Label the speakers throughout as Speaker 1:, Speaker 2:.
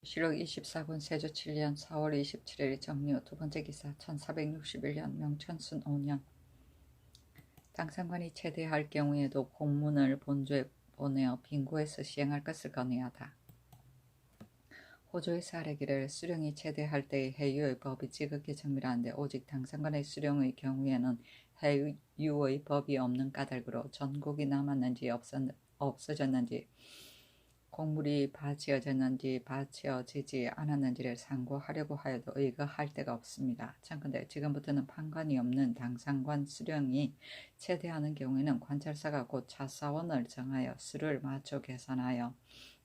Speaker 1: 실록 24군 세조 7년 4월 27일 정리후 두 번째 기사 1461년 명천순 5년 당상관이 체대할 경우에도 공문을 본조에 보내어 빙고해서 시행할 것을 건의하다. 호조에서 아래기를 수령이 체대할 때의 해유의 법이 지극히 정밀한데 오직 당상관의 수령의 경우에는 해유의 법이 없는 까닭으로 전국이 남았는지 없어졌는지 공물이 바치어졌는지 바치어지지 않았는지를 상고하려고 하여도 의거할 데가 없습니다. 참건대 지금부터는 판관이 없는 당상관 수령이 체대하는 경우에는 관찰사가 곧 차사원을 정하여 수를 맞춰 계산하여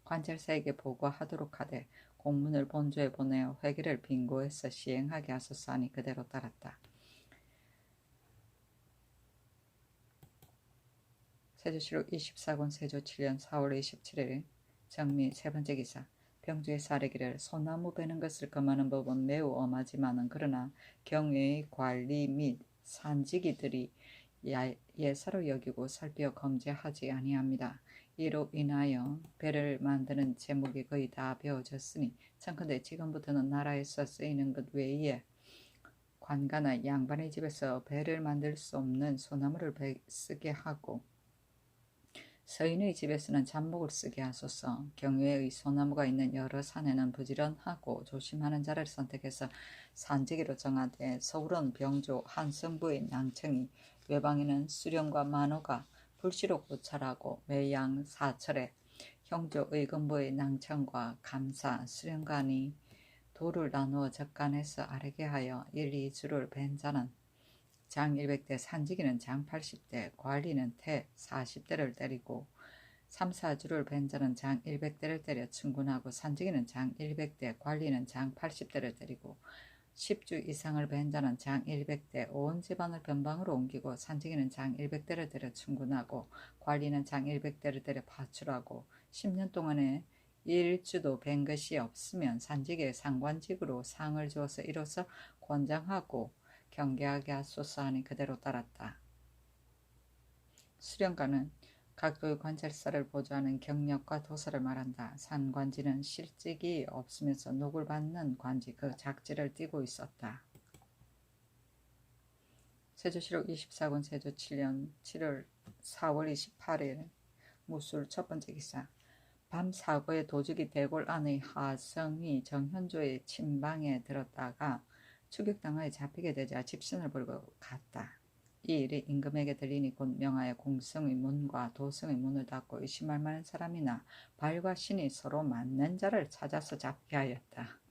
Speaker 1: 관찰사에게 보고하도록 하되 공문을 본조에 보내어 회기를 빙고해서 시행하게 하소서 하니 그대로 따랐다. 세조실록 24권 세조 7년 4월 27일 정미 세 번째 기사 병주에서 아래기를 소나무 베는 것을 금하는 법은 매우 엄하지만은 그러나 경외의 관리 및 산지기들이 예사로 여기고 살피어 검제하지 아니합니다. 이로 인하여 배를 만드는 제목이 거의 다 배워졌으니 참건대 지금부터는 나라에서 쓰이는 것 외에 관가나 양반의 집에서 배를 만들 수 없는 소나무를 쓰게 하고 서인의 집에서는 잡목을 쓰게 하소서. 경외의 소나무가 있는 여러 산에는 부지런하고 조심하는 자를 선택해서 산지기로 정하되 서울은 병조 한성부의 낭청이 외방에는 수령과 만호가 불시로 고찰하고 매양 사철에 형조 의금부의 낭청과 감사 수령관이 도를 나누어 적간해서 아래게 하여 1, 2주를 벤 자는 장 100대, 산지기는 장 80대, 관리는 태 40대를 때리고 3, 4주를 벤 자는 장 100대를 때려 충군하고 산지기는 장 100대, 관리는 장 80대를 때리고 10주 이상을 벤 자는 장 100대, 온 집안을 변방으로 옮기고 산지기는 장 100대를 때려 충군하고 관리는 장 100대를 때려 파출하고 10년 동안에 1주도 벤 것이 없으면 산지기의 상관직으로 상을 주어서 이로써 권장하고 경계하게 하소서 하니 그대로 따랐다. 수령관은 각도의 관찰사를 보조하는 경력과 도서를 말한다. 산관지는 실직이 없으면서 녹을 받는 관지 그 작지를 띠고 있었다. 세조실록 24권 세조 7년 7월 4월 28일 무술 첫 번째 기사 밤 사고에 도적이 대궐 안의 하성이 정현조의 침방에 들었다가 추격당하여 잡히게 되자 집신을 벌고 갔다. 이 일이 임금에게 들리니 곧 명하여 공성의 문과 도성의 문을 닫고 의심할 만한 사람이나 발과 신이 서로 맞는 자를 찾아서 잡게 하였다.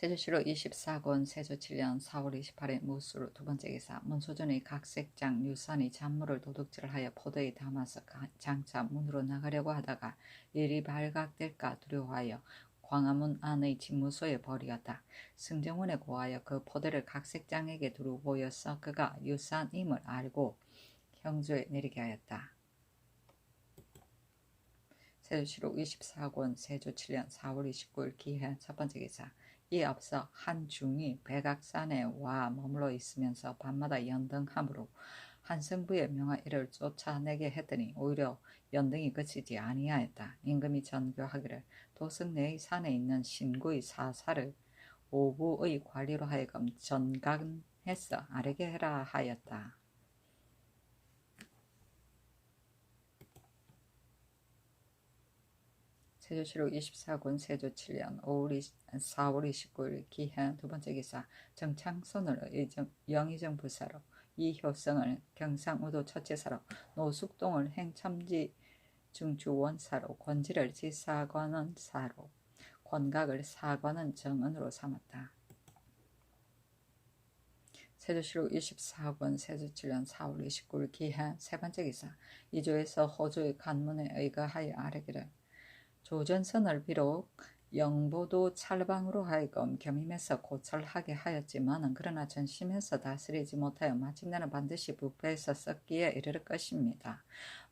Speaker 1: 세조실록 24권 세조 7년 4월 28일 무술 두 번째 기사 문소전의 각색장 유산이 잔물을 도둑질하여 포도에 담아서 장차 문으로 나가려고 하다가 일이 발각될까 두려워하여 광화문 안의 집무소에 버리었다. 승정원에 고하여 그 포대를 각색장에게 두루 보였어 그가 유산임을 알고 형조에 내리게 하였다. 세조실록 24권 세조 7년 4월 29일 기해 첫 번째 기사 이에 앞서 한 중이 백악산에 와 머물러 있으면서 밤마다 연등함으로 한성부의 명하 이를 쫓아내게 했더니 오히려 연등이 그치지 아니하였다. 임금이 전교하기를 도성 내의 산에 있는 신구의 사사를 오부의 관리로 하여금 전간해서 아래게 해라 하였다. 세조실록 24권 세조 7년 4월 29일 기해 두 번째 기사 정창선을 영의정 부사로 이효성을 경상우도 첫째사로 노숙동을 행참지 중주원사로 권지를 지사관원사로 권각을 사관원 정은으로 삼았다. 세조실록 24권 세조 7년 4월 29일 기해 세 번째 기사 이조에서 호조의 간문에 의거하여 아래기를 조전선을 비록 영보도 찰방으로 하여금 겸임해서 고찰하게 하였지만은 그러나 전심해서 다스리지 못하여 마침내는 반드시 부패해서 썩기에 이르를 것입니다.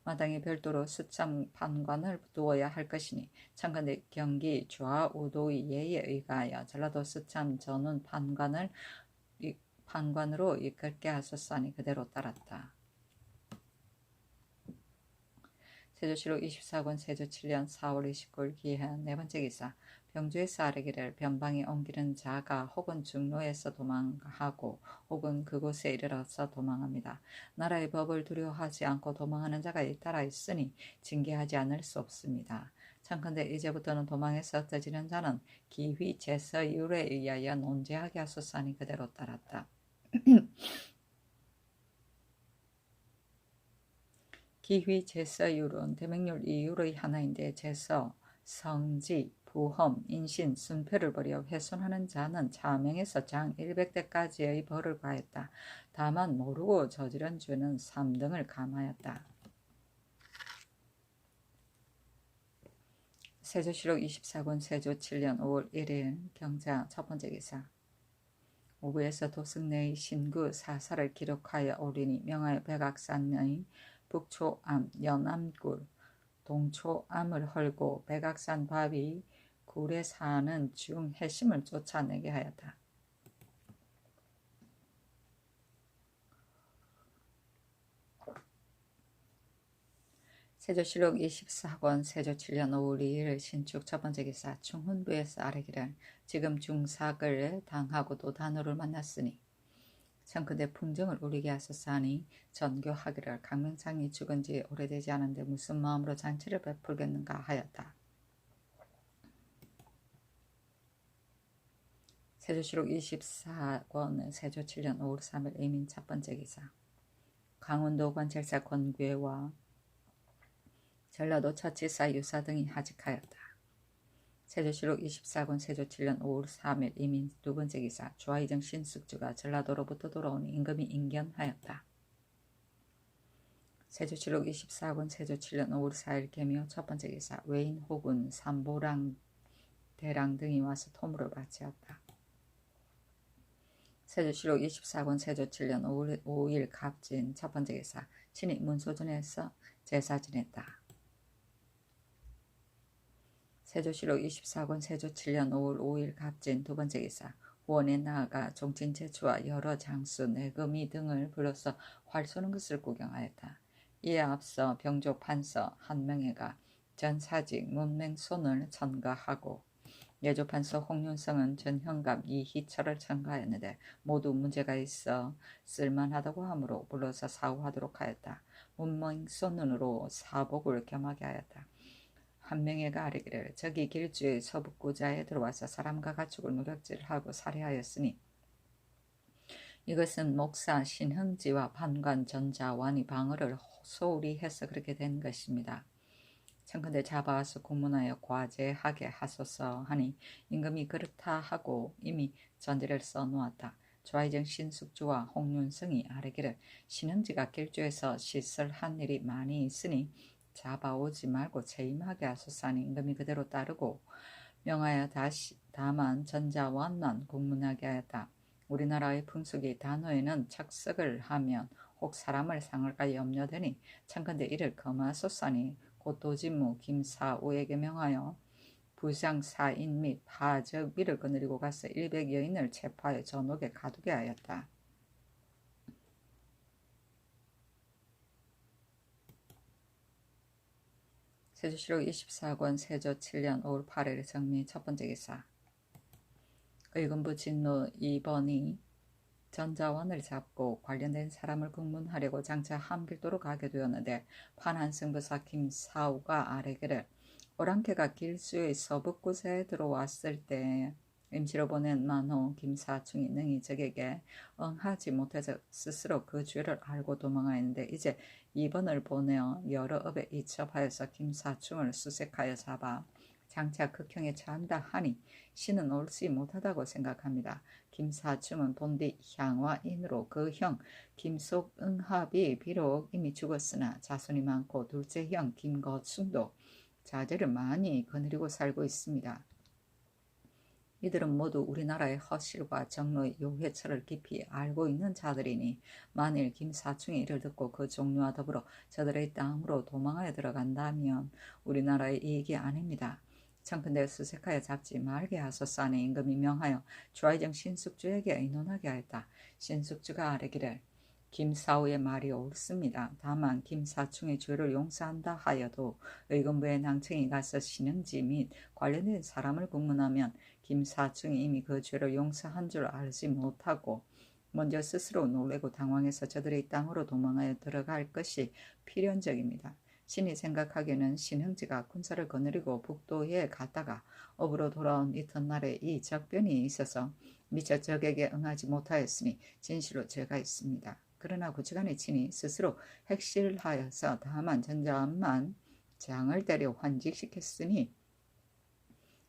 Speaker 1: 마땅히 별도로 수참 판관을 두어야 할 것이니 참건대 경기 좌우도의 예에 의하여 전라도 수참 전원 판관으로 이끌게 하소서 하니 그대로 따랐다. 세조실록 24권 세조 7년 4월 29일 기한 네 번째 기사. 병주에서 아뢰기를 변방에 옮기는 자가 혹은 중로에서 도망하고 혹은 그곳에 이르러서 도망합니다. 나라의 법을 두려워하지 않고 도망하는 자가 잇따라 있으니 징계하지 않을 수 없습니다. 청컨대 이제부터는 도망에서 흩어지는 자는 기휘 제서 이율에 의하여 논제하게 하소서하니 그대로 따랐다. 기휘 제서 이율은 대명률 이율의 하나인데 제서, 성지, 부험, 인신, 순표를 버려 훼손하는 자는 자명에서 장 100대까지의 벌을 가했다. 다만 모르고 저지른 죄는 3등을 감하였다. 세조실록 24권 세조 7년 5월 1일 경자 첫 번째 기사. 오부에서 도승내의 신구 사사를 기록하여 오리니 명하여 백악산의 북초암, 연암굴, 동초암을 헐고 백악산 밥이 굴에 사는 중 해심을 쫓아내게 하였다. 세조실록 24권 세조 7년 5월 2일 신축 첫 번째 기사. 충훈부에서 아뢰기를 지금 중삭을 당하고도 단호를 만났으니 청컨대 풍정을 울리게 하소서하니 전교하기를 강명창이 죽은 지 오래되지 않은데 무슨 마음으로 잔치를 베풀겠는가 하였다. 세조실록 24권 세조 7년 5월 3일 이민 첫 번째 기사. 강원도 관찰사 권괴와 전라도 처치사 유사 등이 하직하였다. 세조실록 24권 세조 7년 5월 3일 이민 두 번째 기사. 주화이정 신숙주가 전라도로부터 돌아온 임금이 인견하였다. 세조실록 24권 세조 7년 5월 4일 개묘 첫 번째 기사. 외인 혹은 삼보랑 대랑 등이 와서 토물을 바치었다. 세조실록 24권 세조 7년 5일 갑진 첫 번째 기사. 신이 문소전에서 제사 지냈다. 세조실록 24권 세조 7년 5월 5일 갑진 두 번째 기사. 후원에 나아가 종친제추와 여러 장수, 내금이 등을 불러서 활 쏘는 것을 구경하였다. 이에 앞서 병조 판서 한명회가 전사직 문맹손을 첨가하고 예조 판서 홍윤성은 전현감 이희철을 첨가하였는데 모두 문제가 있어 쓸만하다고 하므로 불러서 사후하도록 하였다. 문맹손으로 사복을 겸하게 하였다. 한명회가 아뢰기를 저기 길주의 서북구자에 들어와서 사람과 가축을 노략질하고 살해하였으니 이것은 목사 신흥지와 판관 전자완이 방어를 소홀히 해서 그렇게 된 것입니다. 청컨대 잡아와서 공문하여 과제하게 하소서 하니 임금이 그렇다 하고 이미 전제를 써놓았다. 주화이정 신숙주와 홍윤성이 아뢰기를 신흥지가 길주에서 시설한 일이 많이 있으니 잡아오지 말고 재임하게 하소서 하니 임금이 그대로 따르고 명하여 다만 전자완만 공문하게 하였다. 우리나라의 풍속이 단호에는 착석을 하면 혹 사람을 상할까 염려되니 청컨대 이를 금하소서 하니 곧 도진무 김사우에게 명하여 부상사인 및 파적 위를 거느리고 가서 100여인을 체포하여 전옥에 가두게 하였다. 세조실록 24권 세조 7년 5월 8일 정미 첫 번째 기사. 의금부 진노 2번이 전자원을 잡고 관련된 사람을 국문하려고 장차 한필도로 가게 되었는데 판한승부사 김사우가 아뢰기를 오랑캐가 길수의 서북구세에 들어왔을 때 임시로 보낸 만호 김사충이 능히 적에게 응하지 못해서 스스로 그 죄를 알고 도망하였는데 이제 2번을 보내어 여러 업에 이첩하여서 김사충을 수색하여 잡아 장차 극형에 처한다 하니 신은 옳지 못하다고 생각합니다. 김사충은 본디 향화인으로 그 형 김속응합이 비록 이미 죽었으나 자손이 많고 둘째 형 김거충도 자제를 많이 거느리고 살고 있습니다. 이들은 모두 우리나라의 허실과 정로의 요회처를 깊이 알고 있는 자들이니 만일 김사충이 이를 듣고 그 종류와 더불어 저들의 땅으로 도망하여 들어간다면 우리나라의 이익이 아닙니다. 청컨대 수색하여 잡지 말게 하소서 하니 임금이 명하여 주화이정 신숙주에게 의논하게 하였다. 신숙주가 아뢰기를 김사후의 말이 옳습니다. 다만 김사충의 죄를 용서한다 하여도 의금부의 낭청이 가서 신흥지 및 관련된 사람을 국문하면 김사충이 이미 그 죄를 용서한 줄 알지 못하고 먼저 스스로 놀래고 당황해서 저들의 땅으로 도망하여 들어갈 것이 필연적입니다. 신이 생각하기에는 신흥지가 군사를 거느리고 북도에 갔다가 업으로 돌아온 이튿날에 이 적변이 있어서 미처 적에게 응하지 못하였으니 진실로 죄가 있습니다. 그러나 구치관의 친히 스스로 핵실하여서 다만 전자만 장을 때려 환직시켰으니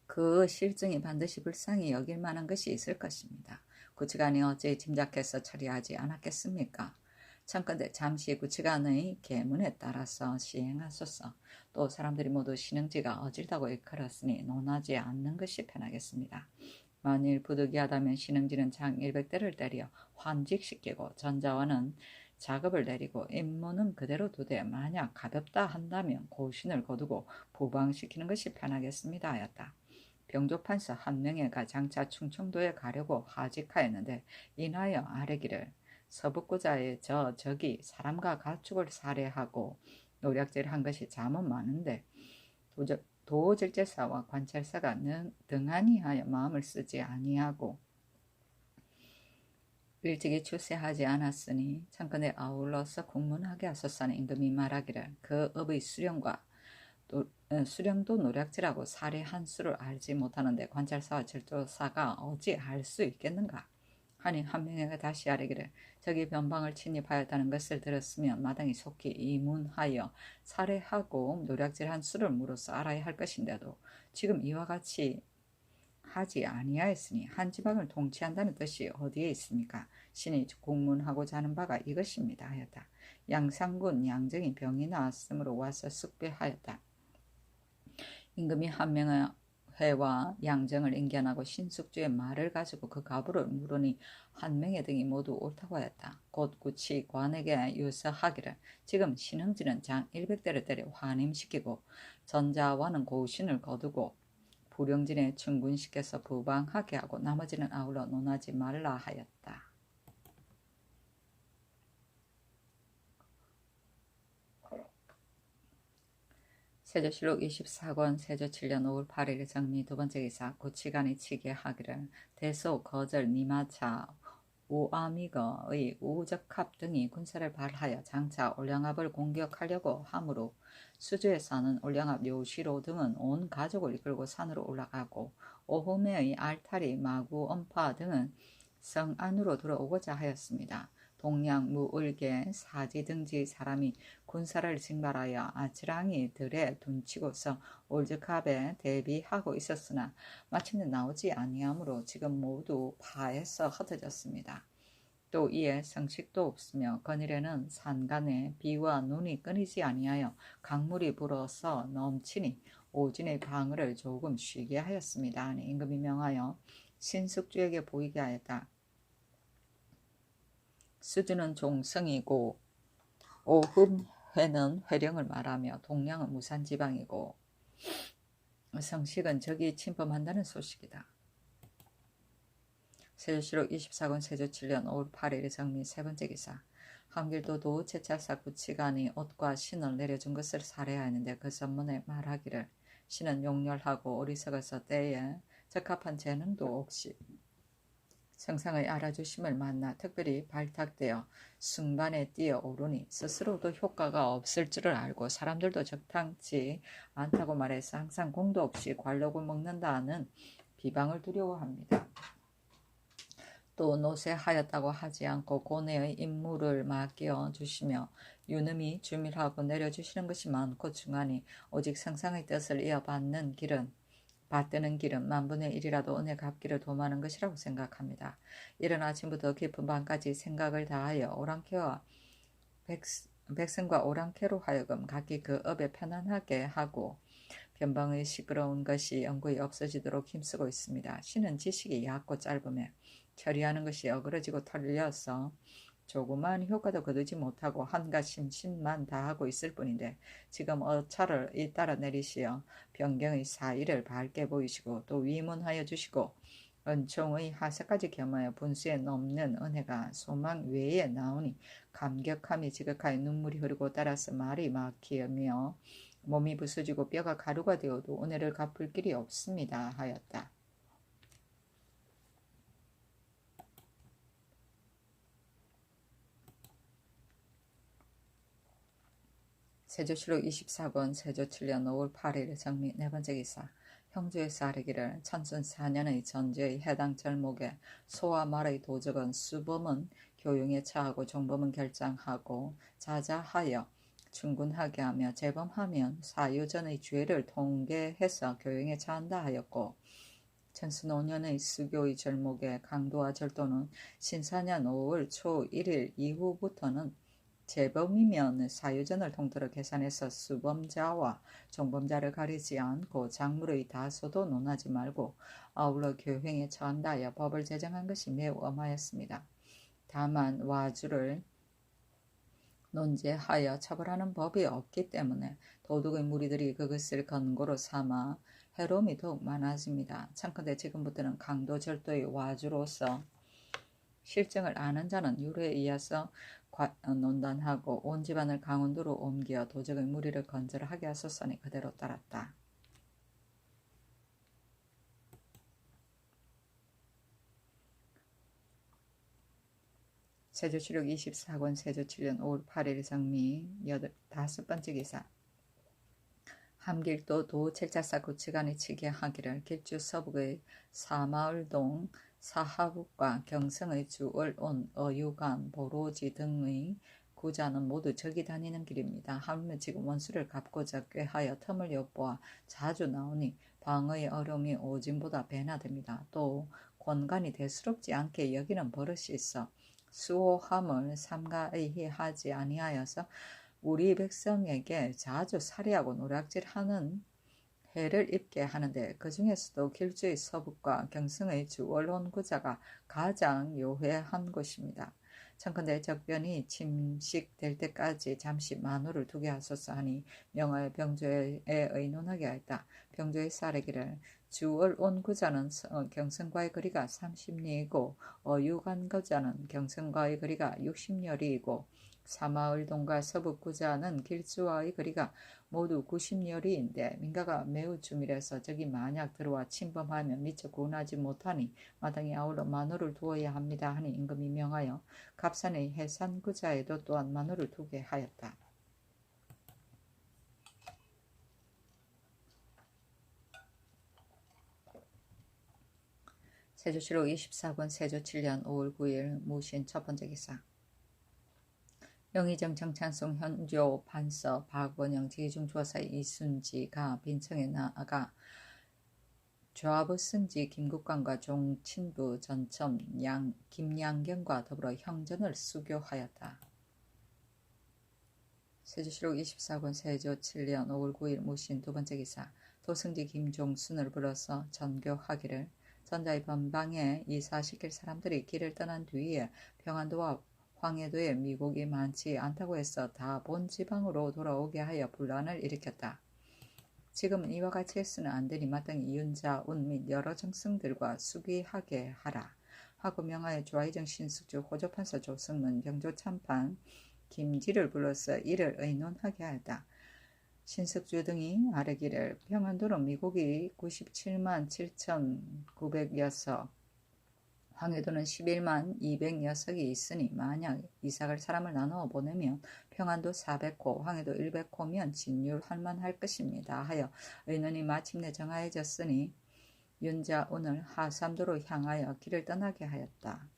Speaker 1: 그 실증이 반드시 불쌍히 여길 만한 것이 있을 것입니다. 구치관이 어찌 짐작해서 처리하지 않았겠습니까? 청컨대 잠시 구치관의 계문에 따라서 시행하소서. 또 사람들이 모두 신흥지가 어질다고 일컬었으니 논하지 않는 것이 편하겠습니다. 만일 부득이하다면 신흥지는 장 100대를 때려 환직시키고 전자와는 작업을 내리고 임무는 그대로 두되 만약 가볍다 한다면 고신을 거두고 부방시키는 것이 편하겠습니다 하였다. 병조판서 한 명회가 장차 충청도에 가려고 하직하였는데 인하여 아뢰기를 서북구자의 저기 사람과 가축을 살해하고 노략질을 한 것이 잠은 많은데 도질제사와 관찰사가 등한히 하여 마음을 쓰지 아니하고 일찍이 출세하지 않았으니 청컨대 아울러서 국문하게 하소서는 임금이 말하기를 그 업의 수령도 노략질하고 살해한 수를 알지 못하는데 관찰사와 절도사가 어찌 알 수 있겠는가 하니 한 명회가 다시 아뢰기를 저기 변방을 침입하였다는 것을 들었으면 마땅히 속히 이문하여 살해하고 노략질한 수를 물어서 알아야 할 것인데도 지금 이와 같이 하지 아니하였으니 한 지방을 통치한다는 뜻이 어디에 있습니까? 신이 공문하고자 하는 바가 이것입니다 하였다. 양상군 양정이 병이 나았으므로 와서 숙배하였다. 임금이 한명회와 양정을 인견하고 신숙주의 말을 가지고 그 가부를 물으니 한명회 등이 모두 옳다고 하였다. 곧 구치 관에게 유서하기를 지금 신흥지는 장 100대를 때려 환임시키고 전자와는 고신을 거두고 불영진에 충군시켜서 부방하게 하고 나머지는 아울러 논하지 말라 하였다. 세조실록 24권 세조 7년 5월 8일 정리 두 번째 기사 구치관이 치게 하기를 대소 거절 니마차 우아미거의 우적합 등이 군사를 발하여 장차 올량압을 공격하려고 하므로 수주에 사는 올량압 요시로 등은 온 가족을 이끌고 산으로 올라가고 오호매의 알타리 마구 엄파 등은 성 안으로 들어오고자 하였습니다. 동양 무을계 사지 등지 사람이 군사를 징발하여 아치랑이 들에 둔치고서 올즈캅에 대비하고 있었으나 마침내 나오지 아니하므로 지금 모두 파에서 흩어졌습니다. 또 이에 성식도 없으며 건일에는 산간에 비와 눈이 끊이지 아니하여 강물이 불어서 넘치니 오진의 방울을 조금 쉬게 하였습니다. 임금이 명하여 신숙주에게 보이게 하였다. 수주는 종성이고 오흠회는 회령을 말하며 동량은 무산지방이고 성식은 적이 침범한다는 소식이다. 세조실록 24권 세조 7년 5월 8일 정리 세 번째 기사 한길도 도우채찰사 구치관이 옷과 신을 내려준 것을 살해하였는데 그 전문에 말하기를 신은 용렬하고 어리석어서 때에 적합한 재능도 없이 성상의 알아주심을 만나 특별히 발탁되어 승반에 뛰어오르니 스스로도 효과가 없을 줄을 알고 사람들도 적당치 않다고 말해서 항상 공도 없이 관록을 먹는다는 비방을 두려워합니다. 또 노쇠하였다고 하지 않고 고뇌의 임무를 맡겨주시며 유능히 주밀하고 내려주시는 것이 많고 중하니 오직 성상의 뜻을 이어받는 길은 받드는 길은 만분의 1이라도 은혜 갚기를 도모하는 것이라고 생각합니다. 이른 아침부터 깊은 밤까지 생각을 다하여 오랑캐와 백성과 오랑캐로 하여금 각기 그 업에 편안하게 하고 변방의 시끄러운 것이 영구히 없어지도록 힘쓰고 있습니다. 신은 지식이 얕고 짧음에 처리하는 것이 어그러지고 털려서 조그만 효과도 거두지 못하고 한갓 심신만 다하고 있을 뿐인데 지금 어차를 잇따라 내리시어 변경의 사의를 밝게 보이시고 또 위문하여 주시고 은총의 하사까지 겸하여 분수에 넘는 은혜가 소망 외에 나오니 감격함이 지극하여 눈물이 흐르고 따라서 말이 막히며 몸이 부서지고 뼈가 가루가 되어도 은혜를 갚을 길이 없습니다 하였다. 세조실록 24권 세조 7년 5월 8일 정미 네 번째 기사. 형제에서 아뢰기를 천순 4년의 전제의 해당 절목에 소와 말의 도적은 수범은 교용에 처하고 종범은 결장하고 자자하여 충군하게 하며 재범하면 사유전의 죄를 통계해서 교용에 처한다 하였고, 천순 5년의 수교의 절목에 강도와 절도는 신사년 5월 초 1일 이후부터는 재범이면 사유전을 통틀어 계산해서 수범자와 종범자를 가리지 않고 작물의 다소도 논하지 말고 아울러 교행에 처한다 하여 법을 제정한 것이 매우 엄하였습니다. 다만 와주를 논제하여 처벌하는 법이 없기 때문에 도둑의 무리들이 그것을 근거로 삼아 해로움이 더욱 많아집니다. 참컨대 지금부터는 강도 절도의 와주로서 실정을 아는 자는 유로에 의해서 논단하고 온 집안을 강원도로 옮겨 도적의 무리를 건절하게 하소서니 그대로 따랐다. 세조실록 24권 세조 7년 5월 8일 정미 5번째 기사. 함길도 도책자사 구치관이 치게 하기를 길주 서북의 사마을동 사하북과 경성의 주얼온 어유관 보로지 등의 구자는 모두 적이 다니는 길입니다. 하물며 지금 원수를 갚고자 꾀하여 틈을 엿보아 자주 나오니 방의 어려움이 오진보다 배나 됩니다. 또 권간이 대수롭지 않게 여기는 버릇이 있어 수호함을 삼가의하지 아니하여서 우리 백성에게 자주 살해하고 노략질하는 해를 입게 하는데, 그 중에서도 길주의 서북과 경성의 주얼온구자가 가장 요해한 곳입니다. 청컨대 적변이 침식될 때까지 잠시 만호를 두게 하소서 하니 명하여 병조에 의논하게 하였다. 병조의 사례기를 주얼온구자는 경성과의 거리가 30리이고 어유관거자는 경성과의 거리가 60여리이고 사마을동과 서북구자는 길주와의 거리가 모두 90여리인데 민가가 매우 주밀해서 적이 만약 들어와 침범하면 미처 구원하지 못하니 마땅히 아울러 만호를 두어야 합니다 하니 임금이 명하여 갑산의 해산구자에도 또한 만호를 두게 하였다. 세조실록 24권 세조 7년 5월 9일 무신 첫 번째 기사. 영의정 정찬송 현조 판서 박원영 제중조사 이순지가 빈청에 나아가 좌부 승지 김국관과 종친부 전첨 김양경과 더불어 형전을 수교하였다. 세조실록 24권 세조 7년 5월 9일 무신 두 번째 기사. 도승지 김종순을 불러서 전교하기를 전자의 변방에 이사시킬 사람들이 길을 떠난 뒤에 평안도와 황해도에 미국이 많지 않다고 해서 다 본 지방으로 돌아오게 하여 분란을 일으켰다. 지금은 이와 같이 해서는 안 되니 마땅히 이윤자, 운 및 여러 정승들과 수기하게 하라 하고 명하여 조아이정 신숙주 호조판서 조승문 병조 참판 김지를 불러서 이를 의논하게 하였다. 신숙주 등이 아뢰기를 평안도로 미국이 97만 7,900여석, 황해도는 11만 200여석이 있으니 만약 이삭을 사람을 나누어 보내면 평안도 400호, 황해도 100호면 진율할 만할 것입니다 하여 의논이 마침내 정하여졌으니 윤자 오늘 하삼도로 향하여 길을 떠나게 하였다.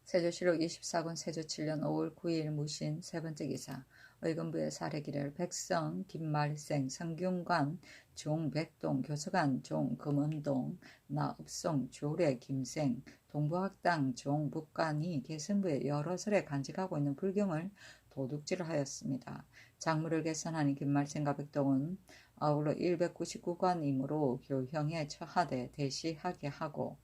Speaker 1: 세조실록 24권 세조 7년 5월 9일 무신 세 번째 기사. 의금부의 사례기를 백성 김말생 성균관 종백동 교서관 종금은동 나읍송 조례 김생 동부학당 종북관이 계승부에 여러 설에 간직하고 있는 불경을 도둑질을 하였습니다. 작물을 계산하니 김말생과 백동은 아울러 199관이므로 교형에 처하되 대시하게 하고,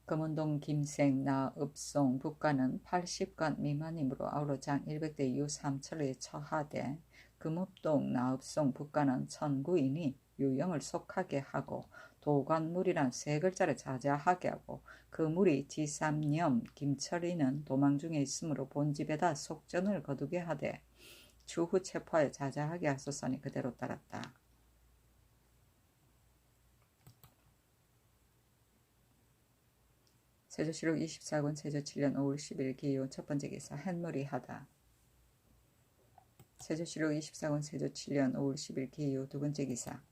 Speaker 1: 금은동 김생 나읍송 북관은 80관 미만이므로 아울러 장 100대 유 3철에 처하되 금읍동 나읍송 북가는 천구이니 유형을 속하게 하고 도관물이란 세 글자를 자제하게 하고 그 물이 지삼염 김철이는 도망 중에 있으므로 본집에다 속전을 거두게 하되 추후 체포하여 자제하게 하소서니 그대로 따랐다. 세조실록 24권 세조 7년 5월 10일 기호 첫 번째 기사 햇물이하다. 세조실록 24권 세조 7년 5월 10일 기호 두 번째 기사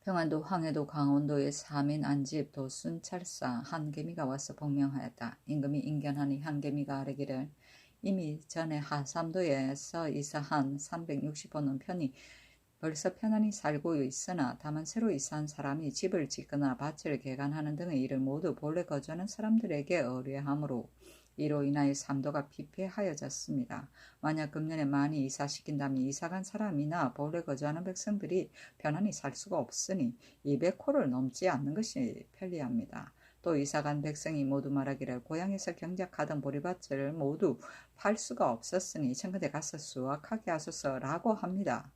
Speaker 1: 평안도 황해도 강원도의 사민 안집 도순 찰사 한개미가 와서 복명하였다. 임금이 인견하니 한개미가 아뢰기를 이미 전에 하삼도에서 이사한 360호는 편히 벌써 편안히 살고 있으나 다만 새로 이사한 사람이 집을 짓거나 밭을 개간하는 등의 일을 모두 본래 거주하는 사람들에게 의뢰하므로 이로 인하여 삼도가 피폐하여졌습니다. 만약 금년에 많이 이사시킨다면 이사간 사람이나 본래 거주하는 백성들이 편안히 살 수가 없으니 200호를 넘지 않는 것이 편리합니다. 또 이사간 백성이 모두 말하기를 고향에서 경작하던 보리밭을 모두 팔 수가 없었으니 천근에 가서 수확하게 하소서라고 합니다.